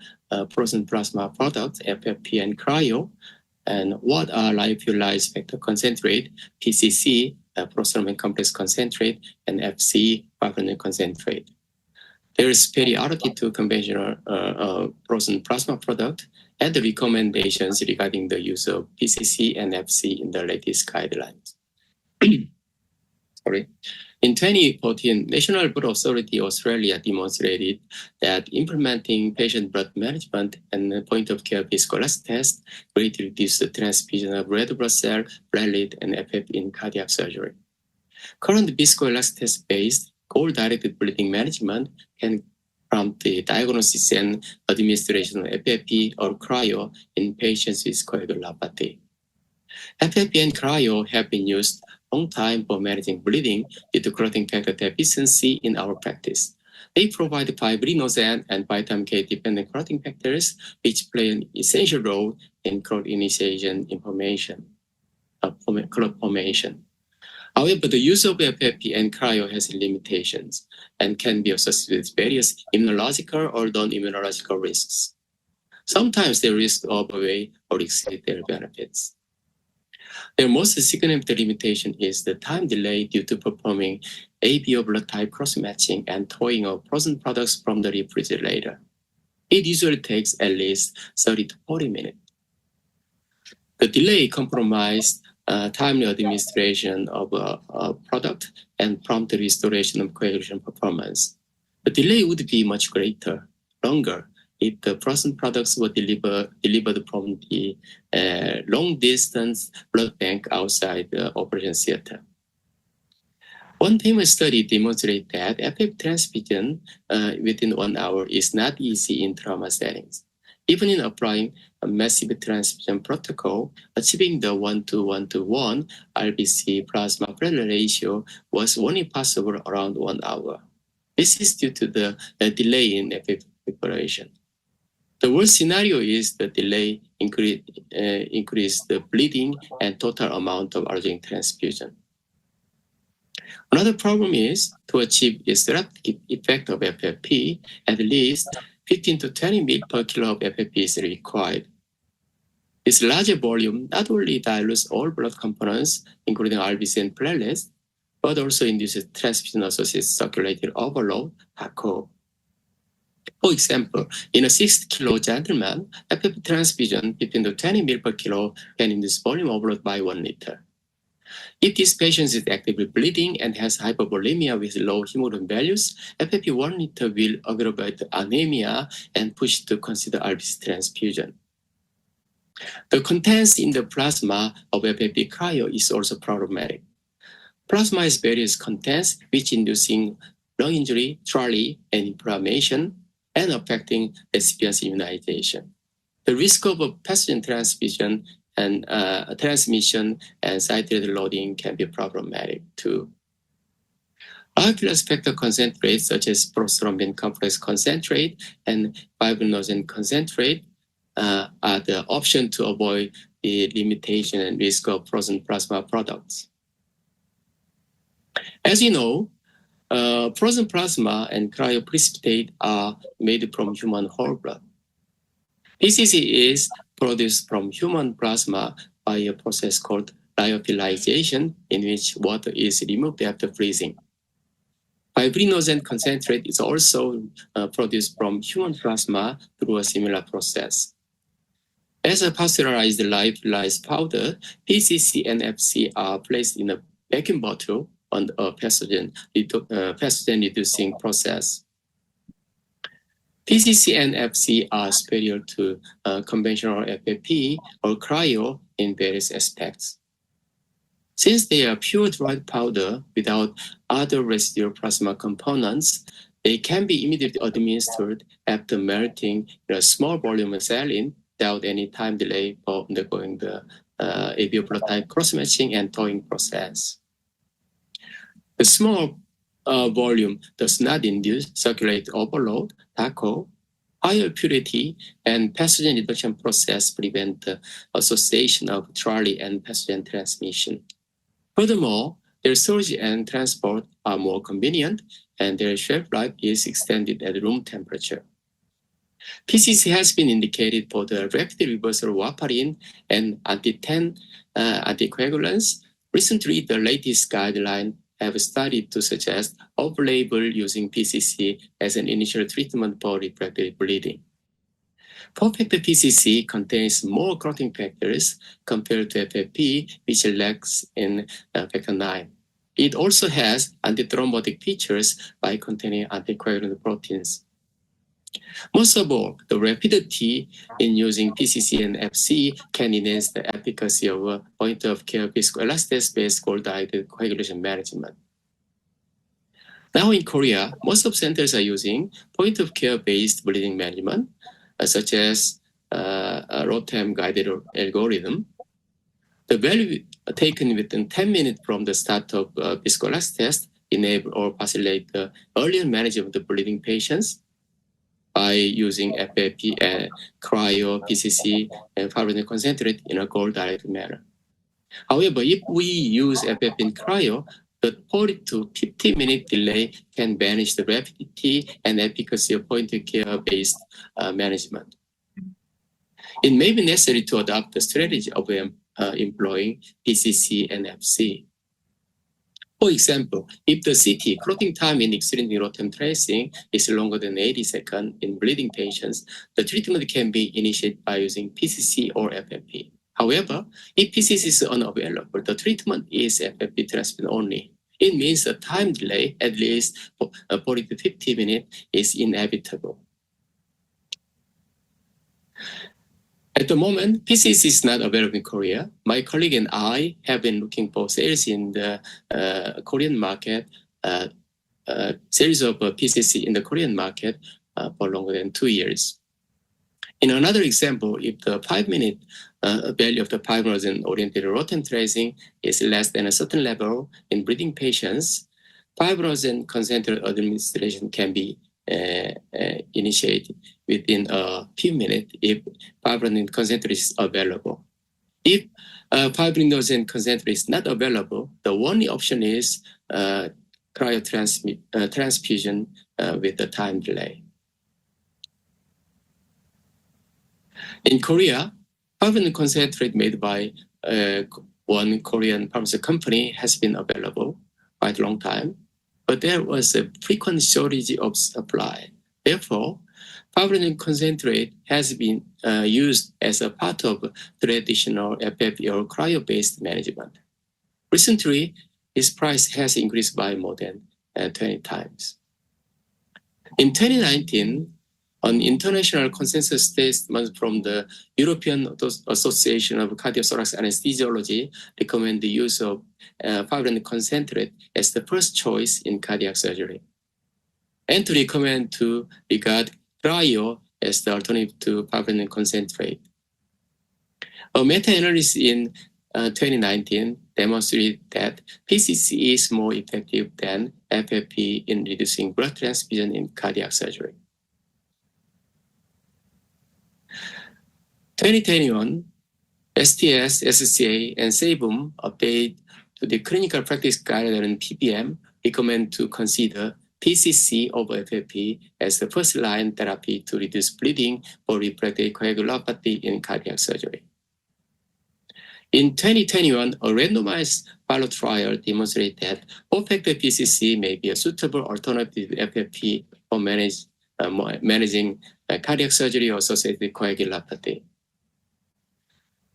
frozen plasma products, FFP and cryo, and what are lyophilized factor concentrate, PCC, prothrombin complex concentrate, and FC, fibrinogen concentrate. There is superiority to conventional frozen plasma product and the recommendations regarding the use of PCC and FC in the latest guidelines. Sorry. In 2014, National Blood Authority Australia demonstrated that implementing patient blood management and point-of-care viscoelastic test greatly reduced the transfusion of red blood cell, platelet, and FFP in cardiac surgery. Current viscoelastic test-based goal-directed bleeding management can prompt the diagnosis and administration of FFP or cryo in patients with coagulopathy. FFP and cryo have been used a long time for managing bleeding due to clotting factor deficiency in our practice. They provide fibrinogen and vitamin K-dependent clotting factors, which play an essential role in clot initiation clot formation. However, the use of FFP and cryo has limitations and can be associated with various immunological or non-immunological risks. Sometimes the risks outweigh or exceed their benefits. Their most significant limitation is the time delay due to performing ABO blood type cross-matching and thawing of frozen products from the refrigerator. It usually takes at least 30 to 40 minutes. The delay compromised timely administration of a product and prompt restoration of coagulation performance. The delay would be much greater, longer, if the frozen products were delivered from the long-distance blood bank outside the operation theater. One famous study demonstrated that FFP transfusion within 1 hour is not easy in trauma settings. Even in applying a massive transfusion protocol, achieving the 1:1:1 RBC plasma platelet ratio was only possible around 1 hour. This is due to the delay in FFP preparation. The worst scenario is the delay increase the bleeding and total amount of adjunct transfusion. Another problem is to achieve the therapeutic effect of FFP, at least 15 to 20 ml per kilo of FFP is required. This larger volume not only dilutes all blood components, including RBC and platelets, but also induces transfusion-associated circulatory overload, TACO. For example, in a 60-kilo gentleman, FFP transfusion between the 20 ml per kilo can induce volume overload by 1 liter. If this patient is actively bleeding and has hypovolemia with low hemoglobin values, FFP 1 liter will aggravate anemia and push to consider RBC transfusion. The contents in the plasma of FFP cryo is also problematic. Plasma has various contents which inducing lung injury, TRALI, and inflammation, and affecting recipient's immunization. The risk of a pathogen transmission and site-related loading can be problematic too. Lyophilised factor concentrates such as prostaglandin complex concentrate and fibrinogen concentrate are the option to avoid the limitation and risk of frozen plasma products. As you know, frozen plasma and cryoprecipitate are made from human whole blood. PCC is produced from human plasma by a process called lyophilization, in which water is removed after freezing. Fibrinogen concentrate is also produced from human plasma through a similar process. As a pasteurized lyophilized powder, PCC and FC are placed in a vacuum bottle on a pathogen-reducing process. PCC and FC are superior to conventional FFP or cryo in various aspects. Since they are pure dried powder without other residual plasma components, they can be immediately administered after melting in a small volume of saline without any time delay for undergoing the ABO blood type cross-matching and thawing process. The small volume does not induce circulatory overload, TACO. Higher purity and pathogen reduction process prevent the association of TRALI and pathogen transmission. Furthermore, their storage and transport are more convenient, and their shelf life is extended at room temperature. PCC has been indicated for the rapid reversal of warfarin and anti-10 anticoagulants. Recently, the latest guideline have studied to suggest off-label using PCC as an initial treatment for refractory bleeding. Perfect PCC contains more clotting factors compared to FFP, which lacks in factor 9. It also has antithrombotic features by containing anticoagulant proteins. Most of all, the rapidity in using PCC and FC can enhance the efficacy of a point-of-care viscoelastic-based goal-directed coagulation management. Now in Korea, most of centers are using point-of-care based bleeding management, such as ROTEM guided algorithm. The value taken within 10 minutes from the start of viscoelastic test enable or facilitate the earlier management of the bleeding patients by using FFP and cryo, PCC, and fibrinogen concentrate in a goal-directed manner. However, if we use FFP and cryo, the 40 to 50-minute delay can banish the rapidity and efficacy of point-of-care based management. It may be necessary to adopt the strategy of employing PCC and FC. For example, if the CT clotting time in extended neurotem tracing is longer than 80 seconds in bleeding patients, the treatment can be initiated by using PCC or FFP. However, if PCC is unavailable, the treatment is FFP transfusion only. It means the time delay, at least 40 to 50 minutes, is inevitable. At the moment, PCC is not available in Korea. My colleague and I have been looking for sales in the Korean market, sales of PCC in the Korean market for longer than 2 years. In another example, if the 5-minute value of the fibrinogen-oriented rotem tracing is less than a certain level in bleeding patients, fibrinogen-concentrated administration can be initiated within a few minutes if fibrinogen concentrate is available. If fibrinogen concentrate is not available, the only option is transfusion with the time delay. In Korea, fibrinogen concentrate made by one Korean pharmaceutical company has been available quite a long time, but there was a frequent shortage of supply. Therefore, fibrinogen concentrate has been used as a part of traditional FFP or cryo-based management. Recently, its price has increased by more than 20 times. In 2019, an international consensus statement from the European Association of Cardiothoracic Anesthesiology recommend the use of fibrinogen concentrate as the first choice in cardiac surgery, and to recommend to regard cryo as the alternative to fibrinogen concentrate. A meta-analysis in 2019 demonstrated that PCC is more effective than FFP in reducing blood transfusion in cardiac surgery. 2021, STS, SCA, and SABUM update to the clinical practice guideline PBM recommend to consider PCC over FFP as the first-line therapy to reduce bleeding for refractory coagulopathy in cardiac surgery. In 2021, a randomized pilot trial demonstrated that low-factor PCC may be a suitable alternative to FFP for managing cardiac surgery-associated coagulopathy.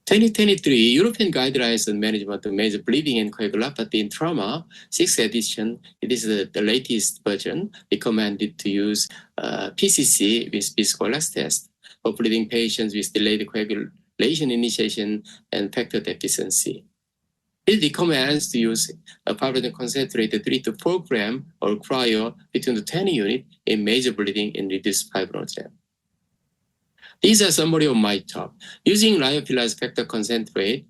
2023 European Guidelines on Management of Major Bleeding and Coagulopathy in Trauma, 6th edition, it is the latest version, recommended to use PCC with viscoelastic test for bleeding patients with delayed coagulation initiation and factor deficiency. It recommends to use a fibrinogen concentrated 3 to 4 gram or cryo between the 10 unit in major bleeding and reduced fibrinogen. These are summary of my talk. Using lyophilised factor concentrate,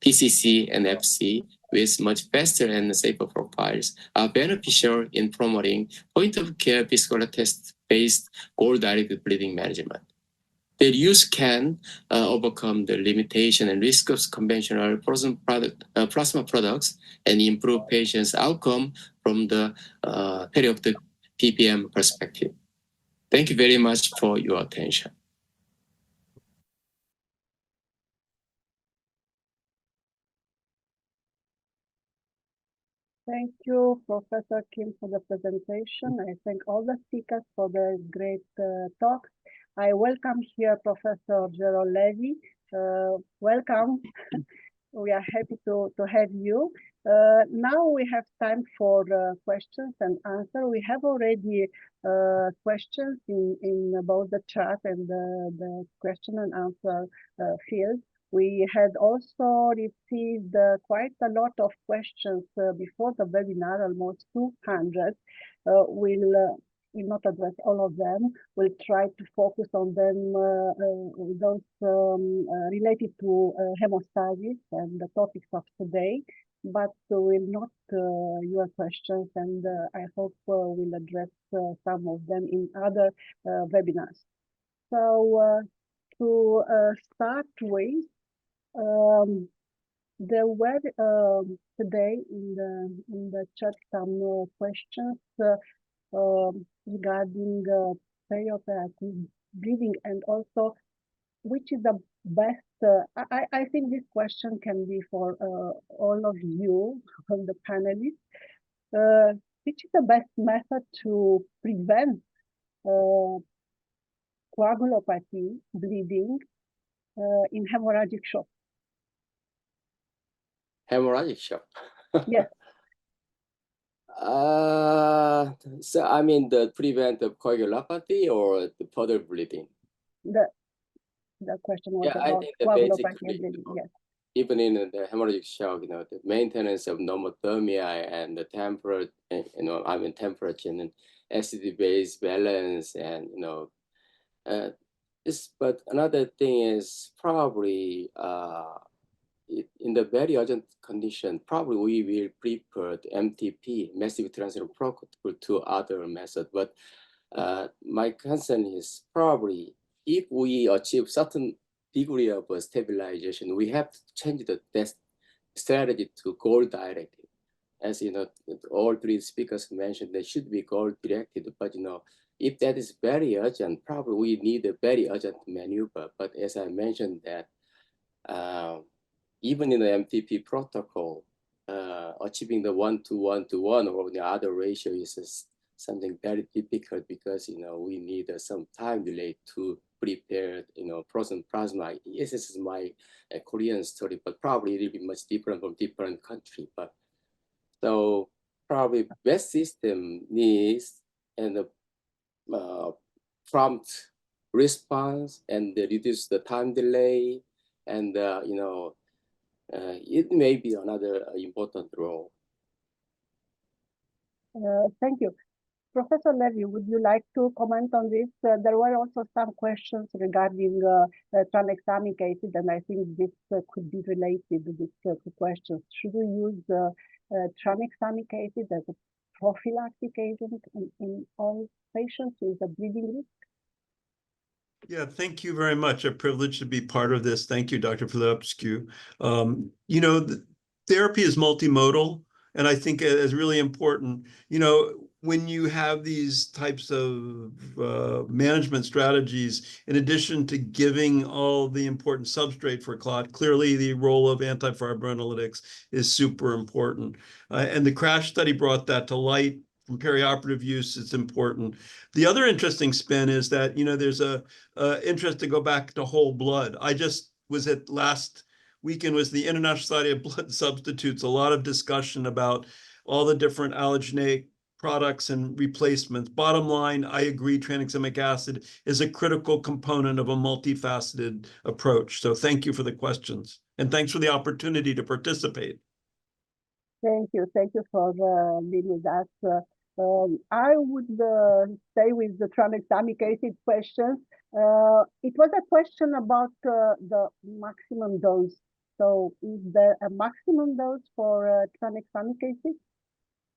PCC and FC with much faster and safer profiles are beneficial in promoting point-of-care viscoelastic test-based goal-directed bleeding management. Their use can overcome the limitation and risk of conventional plasma products and improve patients' outcome from the Perioperative PBM perspective. Thank you very much for your attention. Thank you, Professor Kim, for the presentation. I thank all the speakers for the great talks. I welcome here Professor Jerrold Levy. Welcome. We are happy to have you. Now we have time for questions and answers. We have already questions in both the chat and the question and answer field. We had also received quite a lot of questions before the webinar, almost 200. We'll not address all of them. We'll try to focus on them, those related to hemostasis and the topics of today, but will not your questions, and I hope we'll address some of them in other webinars. So to start with, there were today in the chat some questions regarding perioperative bleeding and also which is the best, I think this question can be for all of you, all the panelists. Which is the best method to prevent coagulopathy, bleeding in hemorrhagic shock? Hemorrhagic shock. Yes. So I mean the prevent the coagulopathy or the further bleeding? The question was I about think that coagulopathy basically, and bleeding. Yes. even in the hemorrhagic shock, the maintenance of normothermia and the temperature, temperature and acid-base balance, and but another thing is probably in the very urgent condition, probably we will prefer the MTP, massive transient protocol, to other methods. But my concern is probably if we achieve certain degree of stabilization, we have to change the strategy to goal directed. As all three speakers mentioned, they should be goal directed. But if that is very urgent, probably we need a very urgent maneuver. But as I mentioned that. Even in the MTP protocol, achieving the 1:1:1 or the other ratio is something very difficult because we need some time delay to prepare frozen plasma. Yes, this is my Korean story, but probably it will be much different from different country. But so probably best system needs and prompt response and reduce the time delay, and it may be another important role. Thank you. Professor Levy, would you like to comment on this? There were also some questions regarding tranexamic acid, and I think this could be related to these two questions. Should we use tranexamic acid as a prophylactic agent in all patients with a bleeding risk? Yeah, thank you very much. A privilege to be part of this. Thank you, Dr. Filipescu. The therapy is multimodal, and I think it is really important. When you have these types of management strategies, in addition to giving all the important substrate for clot, clearly the role of antifibrinolytics is super important. And the CRASH study brought that to light. From perioperative use, it's important. The other interesting spin is that, there's a interest to go back to whole blood. I just was at last weekend was the International Society of Blood Substitutes, a lot of discussion about all the different allogeneic products and replacements. Bottom line, I agree tranexamic acid is a critical component of a multifaceted approach. So thank you for the questions, and thanks for the opportunity to participate. Thank you for being with us. I would stay with the tranexamic acid questions. It was a question about the maximum dose. So is there a maximum dose for tranexamic acid?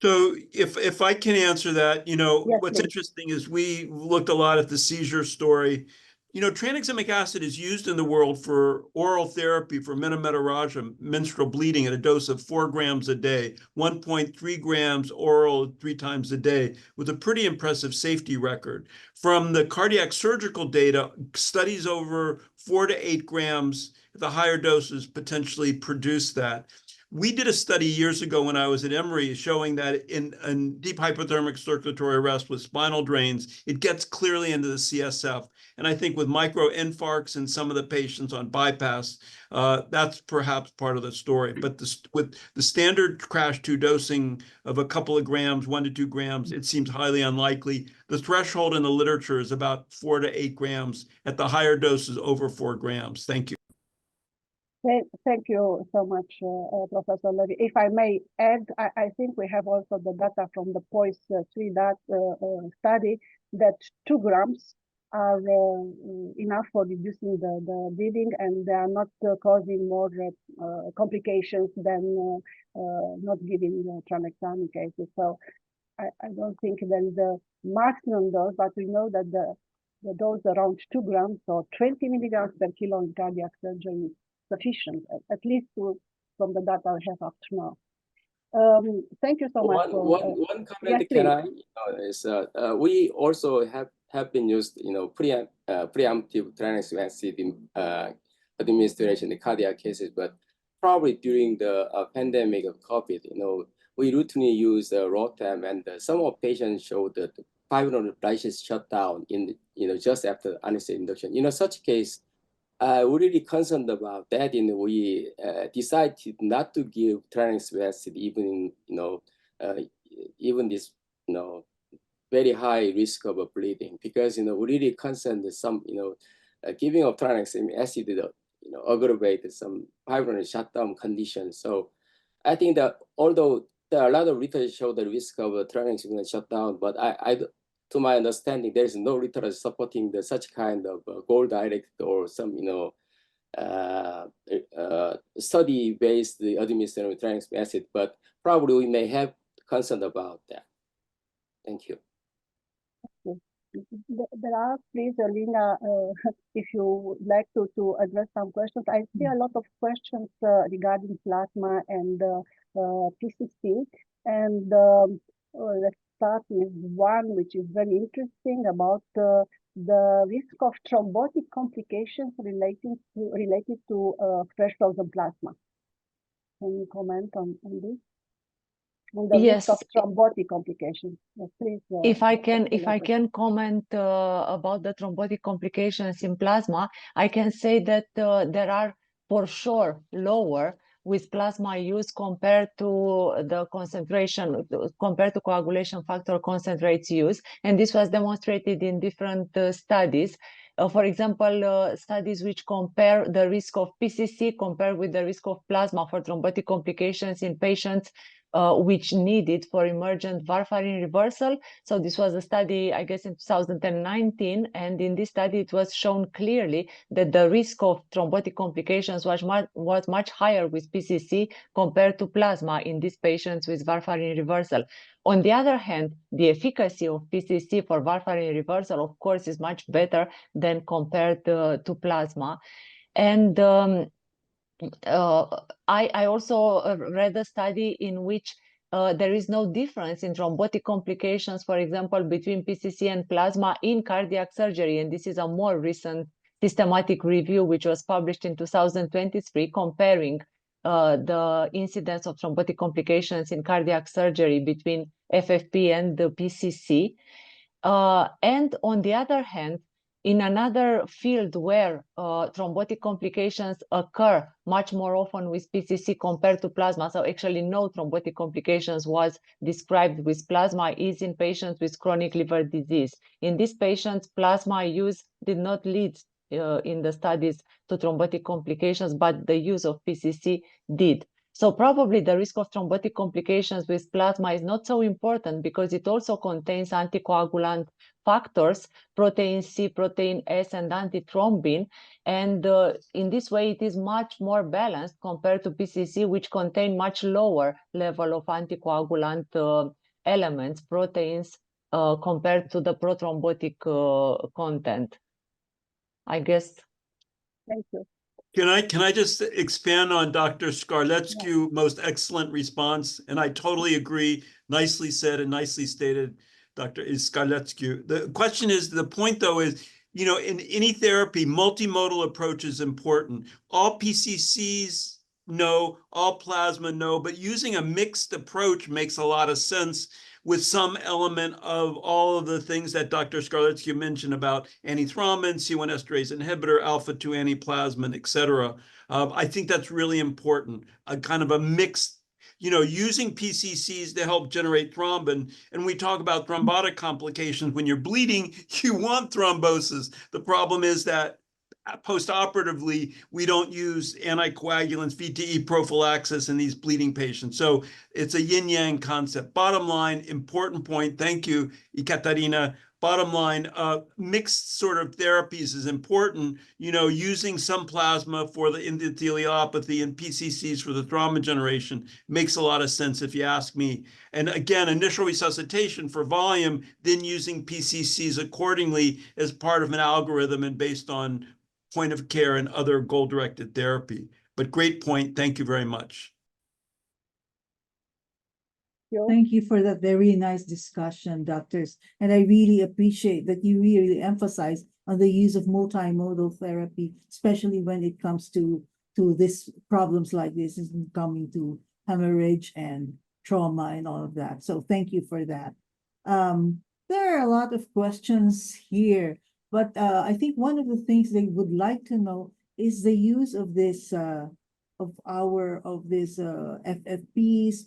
So if I can answer that, Yes, what's please. interesting is we looked a lot at the seizure story. Tranexamic acid is used in the world for oral therapy for menomenorrhagia, menstrual bleeding, at a dose of 4 grams a day, 1.3 grams oral 3 times a day, with a pretty impressive safety record. From the cardiac surgical data, studies over 4 to 8 grams, the higher doses potentially produce that. We did a study years ago when I was at Emory showing that in deep hypothermic circulatory arrest with spinal drains, it gets clearly into the CSF. And I think with microinfarcts and some of the patients on bypass, that's perhaps part of the story. But with the standard CRASH 2 dosing of a couple of grams, 1 to 2 grams, it seems highly unlikely. The threshold in the literature is about 4 to 8 grams. At the higher doses, over 4 grams. Thank you. Thank you so much, Professor Levy. If I may add, I think we have also the data from the POISE-3 study that 2 grams are enough for reducing the bleeding, and they are not causing more complications than not giving tranexamic acid. So I don't think there is a maximum dose, but we know that the dose around 2 grams or 20 milligrams per kilo in cardiac surgery is sufficient, at least from the data I have up to now. Thank you so much. One comment, yes, can I? Is we also have have been used, preemptive tranexamic acid administration in cardiac cases, but probably during the pandemic of COVID, we routinely use ROTEM, and some of patients showed that 500 lysis shut down in, just after anesthesia induction. In such case, we're really concerned about that, and we decided not to give tranexamic acid even in, even this, very high risk of bleeding, because we're really concerned that some giving of tranexamic acid aggravate some fibrin shutdown conditions. So I think that although there are a lot of literature show the risk of tranexamic shutdown, but to my understanding, there is no literature supporting such kind of goal-directed or some study-based administration of tranexamic acid. But probably we may have concern about that. Thank you. There are, please, Erlinda, if you would like to address some questions. I see a lot of questions regarding plasma and PCC. And let's start with one which is very interesting about the risk of thrombotic complications related to fresh frozen plasma. Can you comment on this? On the Yes. risk of thrombotic complications. Please, If I can comment about the thrombotic complications in plasma, I can say that there are for sure lower with plasma use compared to the concentration, compared to coagulation factor concentrates use, and this was demonstrated in different studies. For example, studies which compare the risk of PCC compared with the risk of plasma for thrombotic complications in patients which needed for emergent warfarin reversal. So this was a study, I guess, in 2019, and in this study it was shown clearly that the risk of thrombotic complications was much higher with PCC compared to plasma in these patients with warfarin reversal. On the other hand, the efficacy of PCC for warfarin reversal, of course, is much better than compared to plasma. And I also read a study in which there is no difference in thrombotic complications, for example, between PCC and plasma in cardiac surgery. And this is a more recent systematic review, which was published in 2023, comparing the incidence of thrombotic complications in cardiac surgery between FFP and the PCC. And on the other hand, in another field where thrombotic complications occur much more often with PCC compared to plasma, so actually no thrombotic complications was described with plasma, is in patients with chronic liver disease. In these patients, plasma use did not lead in the studies to thrombotic complications, but the use of PCC did. So probably the risk of thrombotic complications with plasma is not so important because it also contains anticoagulant factors, protein C, protein S, and antithrombin. And in this way, it is much more balanced compared to PCC, which contain much lower level of anticoagulant elements, proteins, compared to the prothrombotic content. I guess. Thank you. Can I just expand on Dr. Scarlatescu? Most excellent response, and I totally agree. Nicely said and nicely stated, Dr. Scarlatescu. The question is, the point though is, in any therapy, multimodal approach is important. All PCCs, no. All plasma, no. But using a mixed approach makes a lot of sense, with some element of all of the things that Dr. Scarlatescu mentioned about antithrombin, C1 esterase inhibitor, alpha-2 antiplasmin, et cetera. I think that's really important, a kind of a mixed, using PCCs to help generate thrombin. And we talk about thrombotic complications. When you're bleeding, you want thrombosis. The problem is that post-operatively, we don't use anticoagulants, VTE prophylaxis in these bleeding patients. So it's a yin-yang concept. Bottom line, important point. Thank you, Ecaterina. Bottom line, mixed sort of therapies is important. Using some plasma for the endotheliopathy and PCCs for the thrombin generation makes a lot of sense if you ask me. And again, initial resuscitation for volume, then using PCCs accordingly as part of an algorithm and based on point of care and other goal-directed therapy. But great point. Thank you very much. you. Thank you for that very nice discussion, doctors. And I really appreciate that you really emphasize on the use of multimodal therapy, especially when it comes to this problems like this is coming to hemorrhage and trauma and all of that. So thank you for that. There are a lot of questions here, but I think one of the things they would like to know is the use of this FFPs,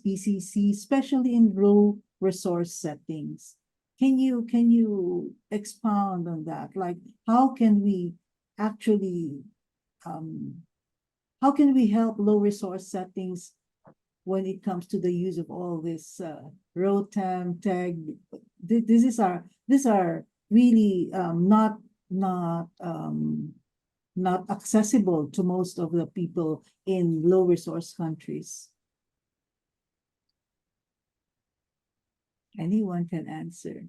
PCC, especially in low resource settings. Can you expound on that? Like, how can we actually how can we help low resource settings when it comes to the use of all this ROTAM, TAG? These are really not accessible to most of the people in low resource countries. Anyone can answer.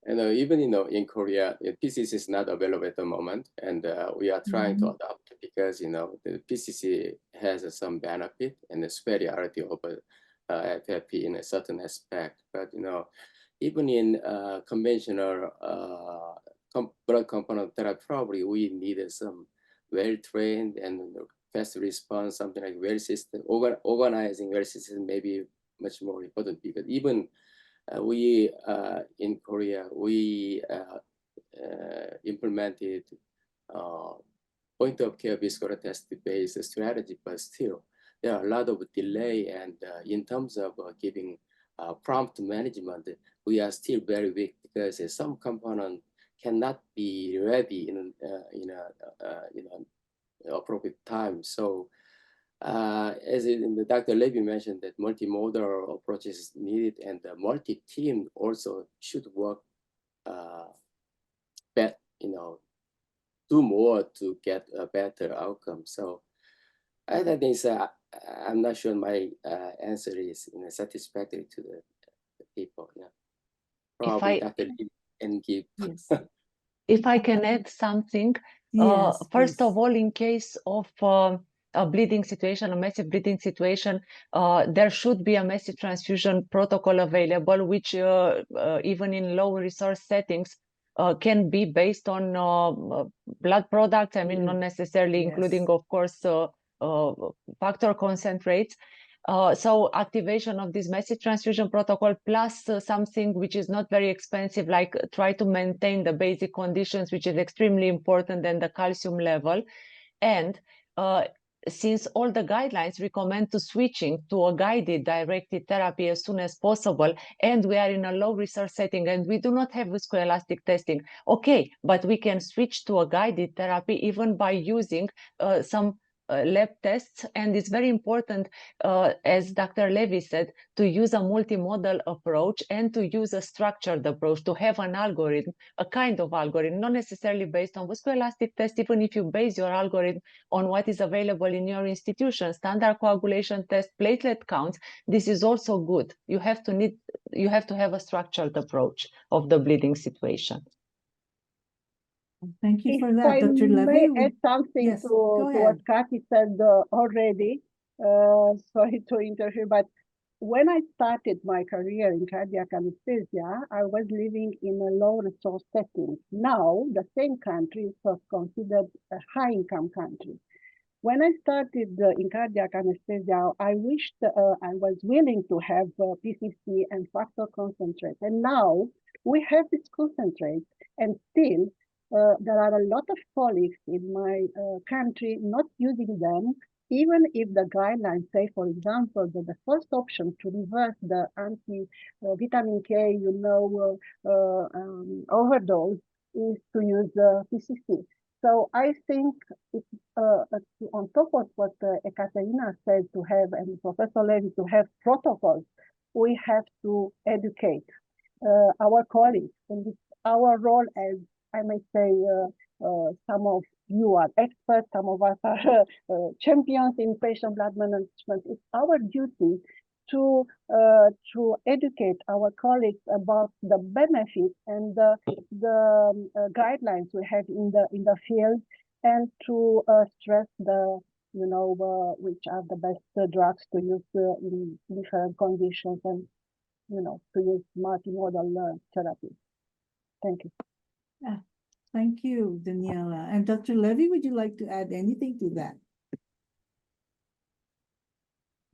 And even in Korea, PCC is not available at the moment, and we are trying to adopt it because the PCC has some benefit and the superiority of FFP in a certain aspect. But even in conventional blood component therapy, probably we needed some well-trained and fast response, something like well system, organizing well system, maybe much more important. Because even we in Korea, we implemented point of care visceral test based strategy, but still there are a lot of delay, and in terms of giving prompt management, we are still very weak because some component cannot be ready in appropriate time. So as Dr. Levy mentioned, that multimodal approach is needed, and the multi-team also should work do more to get a better outcome. So I think I'm not sure my answer is satisfactory to the people. Yeah, probably Dr. Levy can give. Yes. If I can add something, Yes, first of please. all, in case of a bleeding situation, a massive bleeding situation, there should be a massive transfusion protocol available, which even in low resource settings can be based on blood products. I mean, not necessarily including, of course, factor concentrates. So activation of this massive transfusion protocol plus something which is not very expensive, like try to maintain the basic conditions, which is extremely important, and the calcium level. And since all the guidelines recommend to switching to a guided directed therapy as soon as possible, and we are in a low resource setting and we do not have viscoelastic testing, okay, but we can switch to a guided therapy even by using some lab tests. And it's very important, as Dr. Levy said, to use a multimodal approach and to use a structured approach, to have an algorithm, a kind of algorithm, not necessarily based on viscoelastic test. Even if you base your algorithm on what is available in your institution, standard coagulation test, platelet counts, this is also good. You have to have a structured approach of the bleeding situation. Thank you for If that, I Dr. may Levy. add something Yes, to go what ahead. Kathy said already. Sorry to interfere, but when I started my career in cardiac anesthesia, I was living in a low resource setting. Now, the same country is considered a high income country. When I started in cardiac anesthesia, I wished I was willing to have PCC and factor concentrate. And now we have this concentrate, and still there are a lot of colleagues in my country not using them, even if the guidelines say, for example, that the first option to reverse the anti-vitamin K, overdose is to use PCC. So I think it's on top of what Ecaterina said, to have, and Professor Levy, to have protocols, we have to educate our colleagues. And it's our role, as I may say, some of you are experts, some of us are champions in patient blood management. It's our duty to educate our colleagues about the benefits and the guidelines we have in the field, and to stress the which are the best drugs to use in different conditions and, to use multimodal therapy. Thank you. Yeah. Thank you, Daniela. And Dr. Levy, would you like to add anything to that?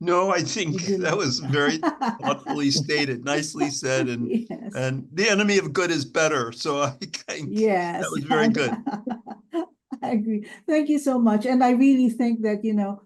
No, I think Would you that like- was very thoughtfully stated, nicely said, Yes. and the enemy of good is better. So I think Yes. that was very good. I agree. Thank you so much. And I really think that,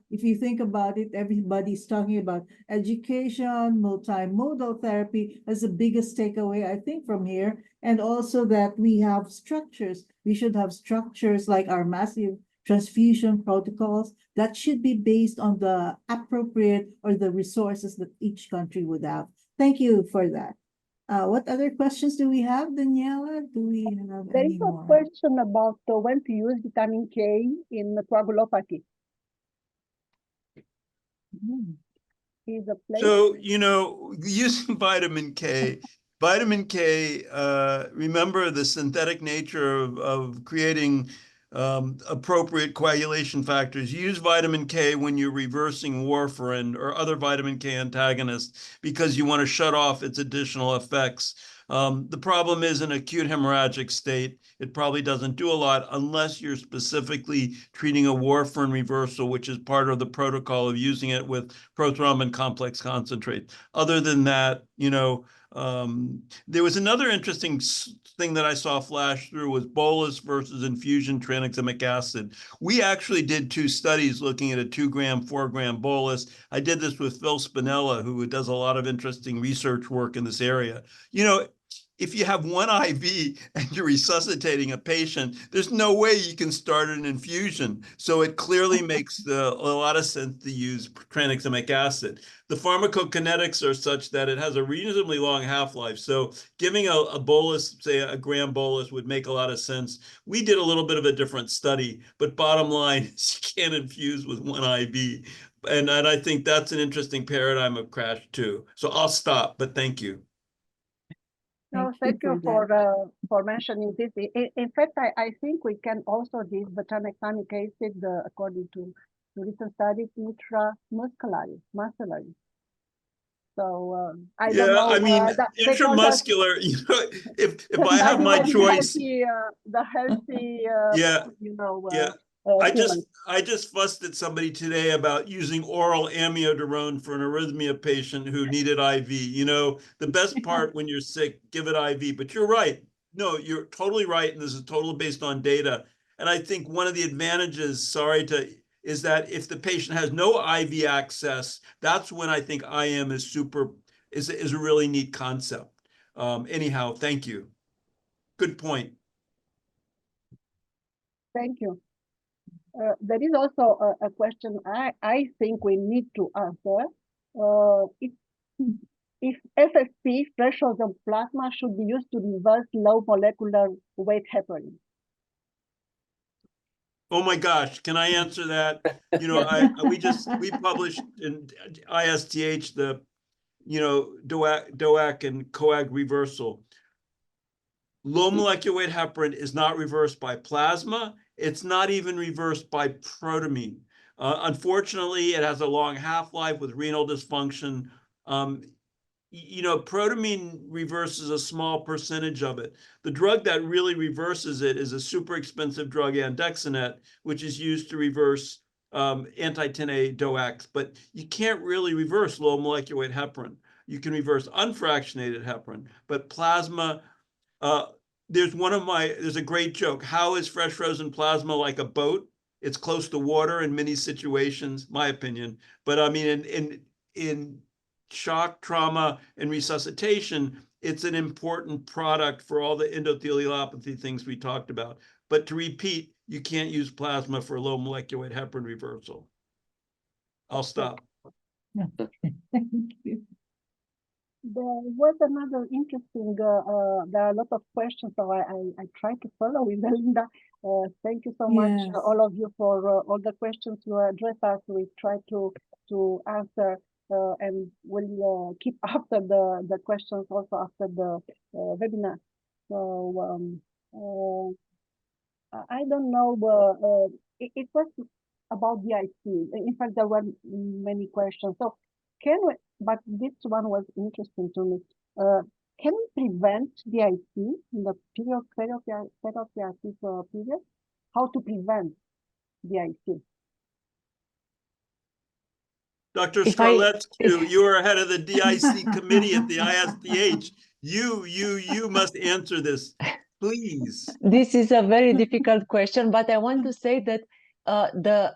if you think about it, everybody's talking about education, multimodal therapy as the biggest takeaway, I think, from here. And also that we have structures. We should have structures like our massive transfusion protocols that should be based on the appropriate or the resources that each country would have. Thank you for that. What other questions do we have, Daniela? Do we have There any is a more? question about when to use vitamin K in coagulopathy. Is a place. So, using vitamin K, remember the synthetic nature of creating appropriate coagulation factors. Use vitamin K when you're reversing warfarin or other vitamin K antagonists because you want to shut off its additional effects. The problem is in acute hemorrhagic state, it probably doesn't do a lot unless you're specifically treating a warfarin reversal, which is part of the protocol of using it with prothrombin complex concentrate. Other than that, there was another interesting thing that I saw flash through was bolus versus infusion tranexamic acid. We actually did 2 studies looking at a 2-gram, 4-gram bolus. I did this with Phil Spinella, who does a lot of interesting research work in this area. If you have one IV and you're resuscitating a patient, there's no way you can start an infusion. So it clearly makes a lot of sense to use tranexamic acid. The pharmacokinetics are such that it has a reasonably long half-life. So giving a bolus, say a gram bolus, would make a lot of sense. We did a little bit of a different study, but bottom line is you can't infuse with one IV. And I think that's an interesting paradigm of crash too. So I'll stop, but thank you. No, thank you for mentioning this. In fact, I think we can also give the tranexamic acid, according to recent studies, intramuscularly. So I don't know. I mean, intramuscular. If I have my choice, the healthy. Yeah. I just fussed at somebody today about using oral amiodarone for an arrhythmia patient who needed IV. The best part when you're sick, give it IV. But you're right. No, you're totally right. And this is totally based on data. And I think one of the advantages, is that if the patient has no IV access, that's when I think IM is a really neat concept. Anyhow, thank you. Good point. Thank you. There is also a question I think we need to answer. If FFP, fresh frozen plasma, should be used to reverse low molecular weight heparin. Oh my gosh, can I answer that? We published in ISTH the DOAC and coag reversal. Low molecular weight heparin is not reversed by plasma. It's not even reversed by protamine. Unfortunately, it has a long half-life with renal dysfunction. Protamine reverses a small percentage of it. The drug that really reverses it is a super expensive drug, andexanet, which is used to reverse anti-10A DOACs. But you can't really reverse low molecular weight heparin. You can reverse unfractionated heparin, but plasma. There's a great joke. How is fresh frozen plasma like a boat? It's close to water in many situations, my opinion. But I mean, in shock, trauma, and resuscitation, it's an important product for all the endotheliopathy things we talked about. But to repeat, you can't use plasma for low molecular weight heparin reversal. I'll stop. Thank you. There was another interesting, there are a lot of questions, so I try to follow with Erlinda. Thank you so much, all of you, for all the questions you addressed us. We try to answer, and we'll keep after the questions also after the webinar. So I don't know, it was about the IC. In fact, there were many questions. So can we, but this one was interesting to me. Can we prevent the IC in the perioperative period? How to prevent the IC? Dr. Scarlatescu, you are head of the DIC committee at the ISTH. You must answer this, please. This is a very difficult question, but I want to say that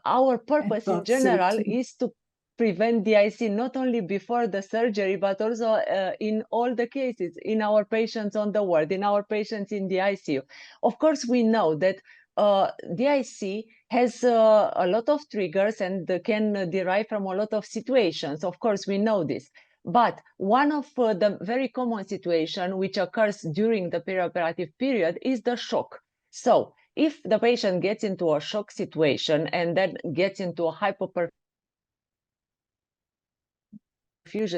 our purpose in general is to prevent DIC not only before the surgery, but also in all the cases, in our patients on the ward, in our patients in the ICU. Of course, we know that DIC has a lot of triggers and can derive from a lot of situations. Of course, we know this. But one of the very common situations which occurs during the perioperative period is the shock. So if the patient gets into a shock situation and then gets into a hypoperfusion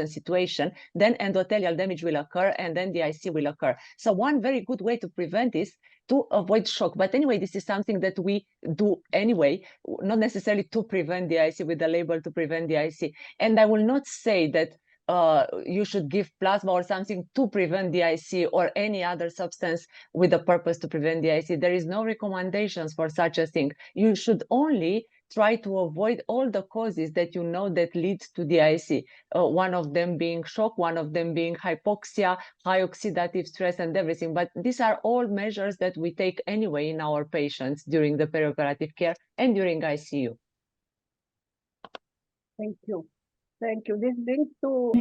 situation, then endothelial damage will occur and then the IC will occur. So one very good way to prevent this to avoid shock. But anyway, this is something that we do anyway, not necessarily to prevent the IC with the label to prevent the IC. And I will not say that you should give plasma or something to prevent the IC or any other substance with the purpose to prevent the IC. There is no recommendations for such a thing. You should only try to avoid all the causes that you know that lead to the IC. One of them being shock, one of them being hypoxia, high oxidative stress and everything. But these are all measures that we take anyway in our patients during the perioperative care and during ICU. Thank you. Thank you. This brings to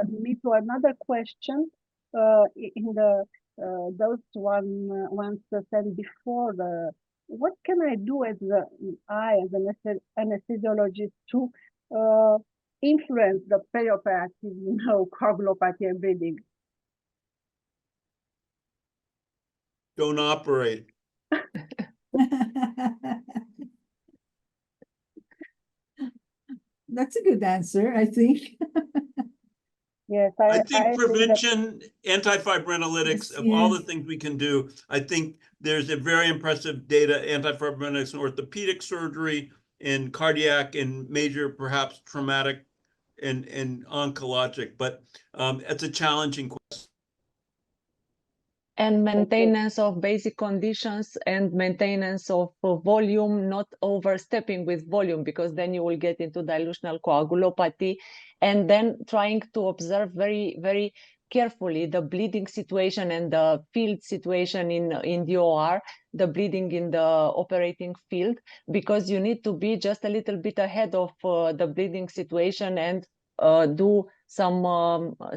me to another question. In the those ones said before, what can I do as as an anesthesiologist to influence the perioperative, coagulopathy and bleeding? Don't operate. That's a good answer, I think. Yes, I think prevention, antifibrinolytics, of all the things we can do, I think there's a very impressive data, antifibrinolytics in orthopedic surgery, in cardiac, and major, perhaps traumatic and oncologic, but it's a challenging question. And maintenance of basic conditions and maintenance of volume, not overstepping with volume, because then you will get into dilutional coagulopathy. And then trying to observe very, very carefully the bleeding situation and the field situation in the OR, the bleeding in the operating field, because you need to be just a little bit ahead of the bleeding situation and do some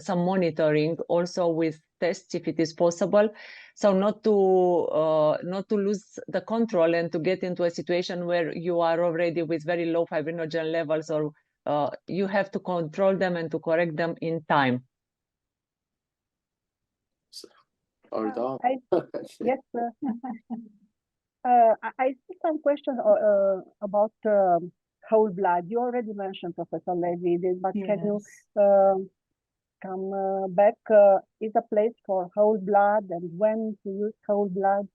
monitoring also with tests if it is possible, so not to lose the control and to get into a situation where you are already with very low fibrinogen levels, or you have to control them and to correct them in time. Yes, I see some questions about whole blood. You already mentioned, Professor Levy, but yes. Can you come back? Is a place for whole blood and when to use whole blood?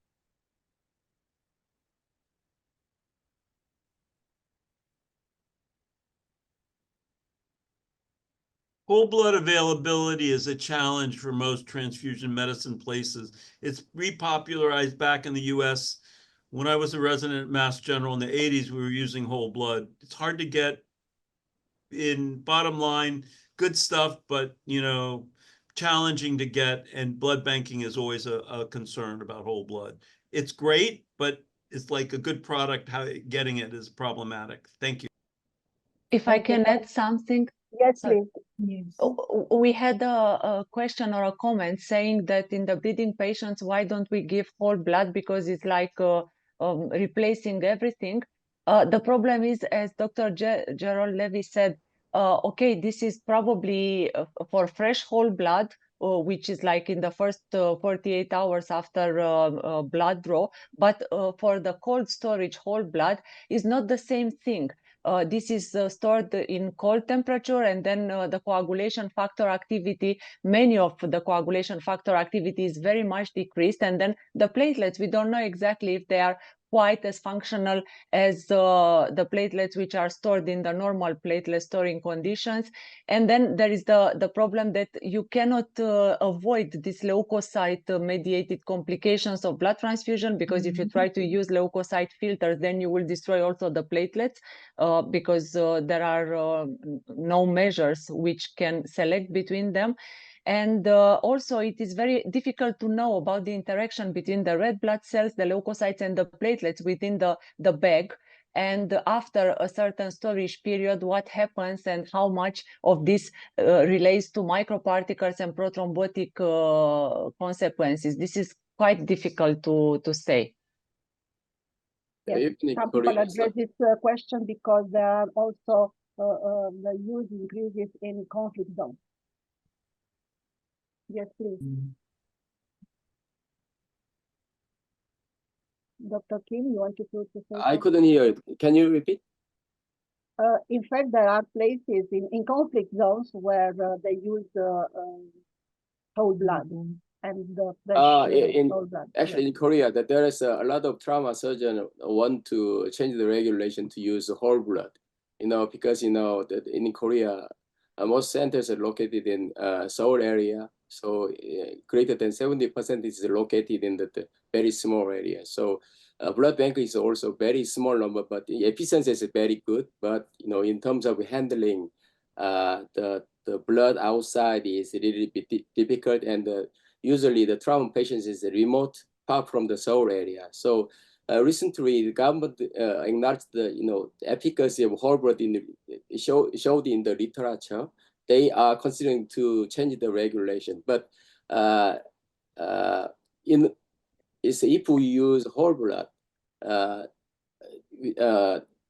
Whole blood availability is a challenge for most transfusion medicine places. It's repopularized back in the US. When I was a resident at Mass General in the 80s, we were using whole blood. It's hard to get in, bottom line, good stuff, but challenging to get, and blood banking is always a concern about whole blood. It's great, but it's like a good product, how getting it is problematic. Thank you. If I can add something. Yes, please. Yes. We had a question or a comment saying that in the bleeding patients, why don't we give whole blood, because it's like replacing everything. The problem is, as Dr. Jerrold Levy said, okay, this is probably for fresh whole blood, which is like in the first 48 hours after blood draw, but for the cold storage whole blood is not the same thing. This is stored in cold temperature, and then the coagulation factor activity, many of the coagulation factor activity is very much decreased, and then the platelets, we don't know exactly if they are quite as functional as the platelets which are stored in the normal platelet storing conditions. And then there is the problem that you cannot avoid these leukocyte-mediated complications of blood transfusion, because if you try to use leukocyte filters, then you will destroy also the platelets, because there are no measures which can select between them. And also it is very difficult to know about the interaction between the red blood cells, the leukocytes, and the platelets within the bag. And after a certain storage period, what happens and how much of this relates to microparticles and prothrombotic consequences. This is quite difficult to say. Yes, some people address this question because there are also the use increases in conflict zones. Yes, please. Dr. Kim, you wanted to say something? I couldn't hear it. Can you repeat? In fact, there are places in conflict zones where they use whole blood and the fresh whole blood. Actually, in Korea, that there is a lot of trauma surgeons want to change the regulation to use whole blood. Because that in Korea, most centers are located in Seoul area. So greater than 70% is located in the very small area. So blood bank is also very small number, but the efficiency is very good. But in terms of handling the blood outside is a little bit difficult, and usually the trauma patients is remote, far from the Seoul area. So recently, the government acknowledged the efficacy of whole blood showed in the literature. They are considering to change the regulation, but if we use whole blood,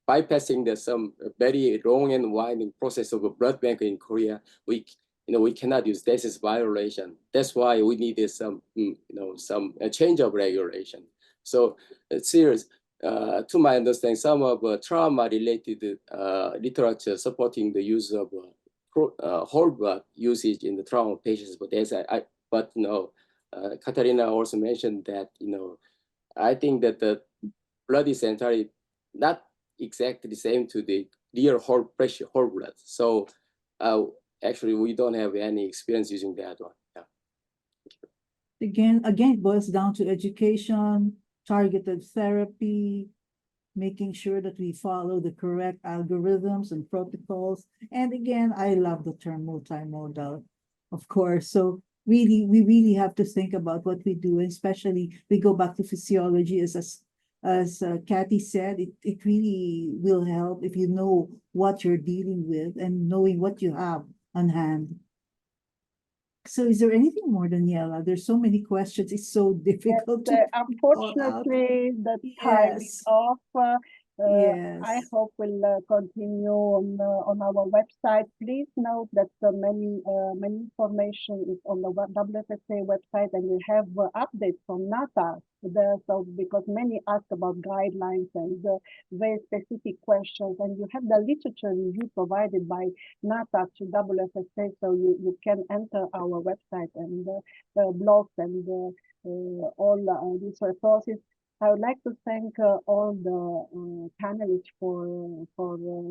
bypassing some very long and winding process of a blood bank in Korea, we cannot use. This is violation. That's why we needed some change of regulation. So it's serious. To my understanding, some of trauma-related literature supporting the use of whole blood usage in the trauma patients, but Ecaterina also mentioned that I think that the blood is entirely not exactly the same to the real whole blood. So actually, we don't have any experience using that one. Yeah. Again, it boils down to education, targeted therapy, making sure that we follow the correct algorithms and protocols. And again, I love the term multimodal, of course. So we really have to think about what we do, and especially we go back to physiology as Kathy said, it really will help if you know what you're dealing with and knowing what you have on hand. So is there anything more, Daniela? There's so many questions. It's so difficult to unfortunately, the time is off. I hope we'll continue on our website. Please note that many information is on the WFSA website, and we have updates from NATA there. So because many ask about guidelines and very specific questions, and you have the literature review provided by NATA to WFSA, so you can enter our website and blogs and all these resources. I would like to thank all the panelists for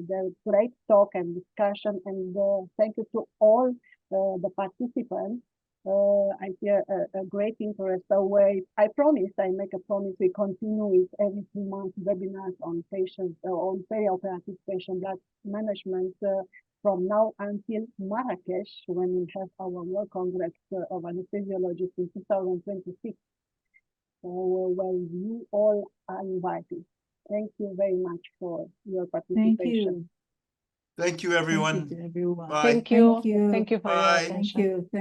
their great talk and discussion, and thank you to all the participants. I hear a great interest. So I make a promise, we continue with every 2 months webinars on patients, on perioperative patient blood management from now until Marrakesh, when we have our World Congress of Anesthesiologists in 2026. Well, you all are invited. Thank you very much for your participation. Thank you, everyone. Thank you to everyone. Bye. Thank you. Thank you. Thank you for your attention. Thank you.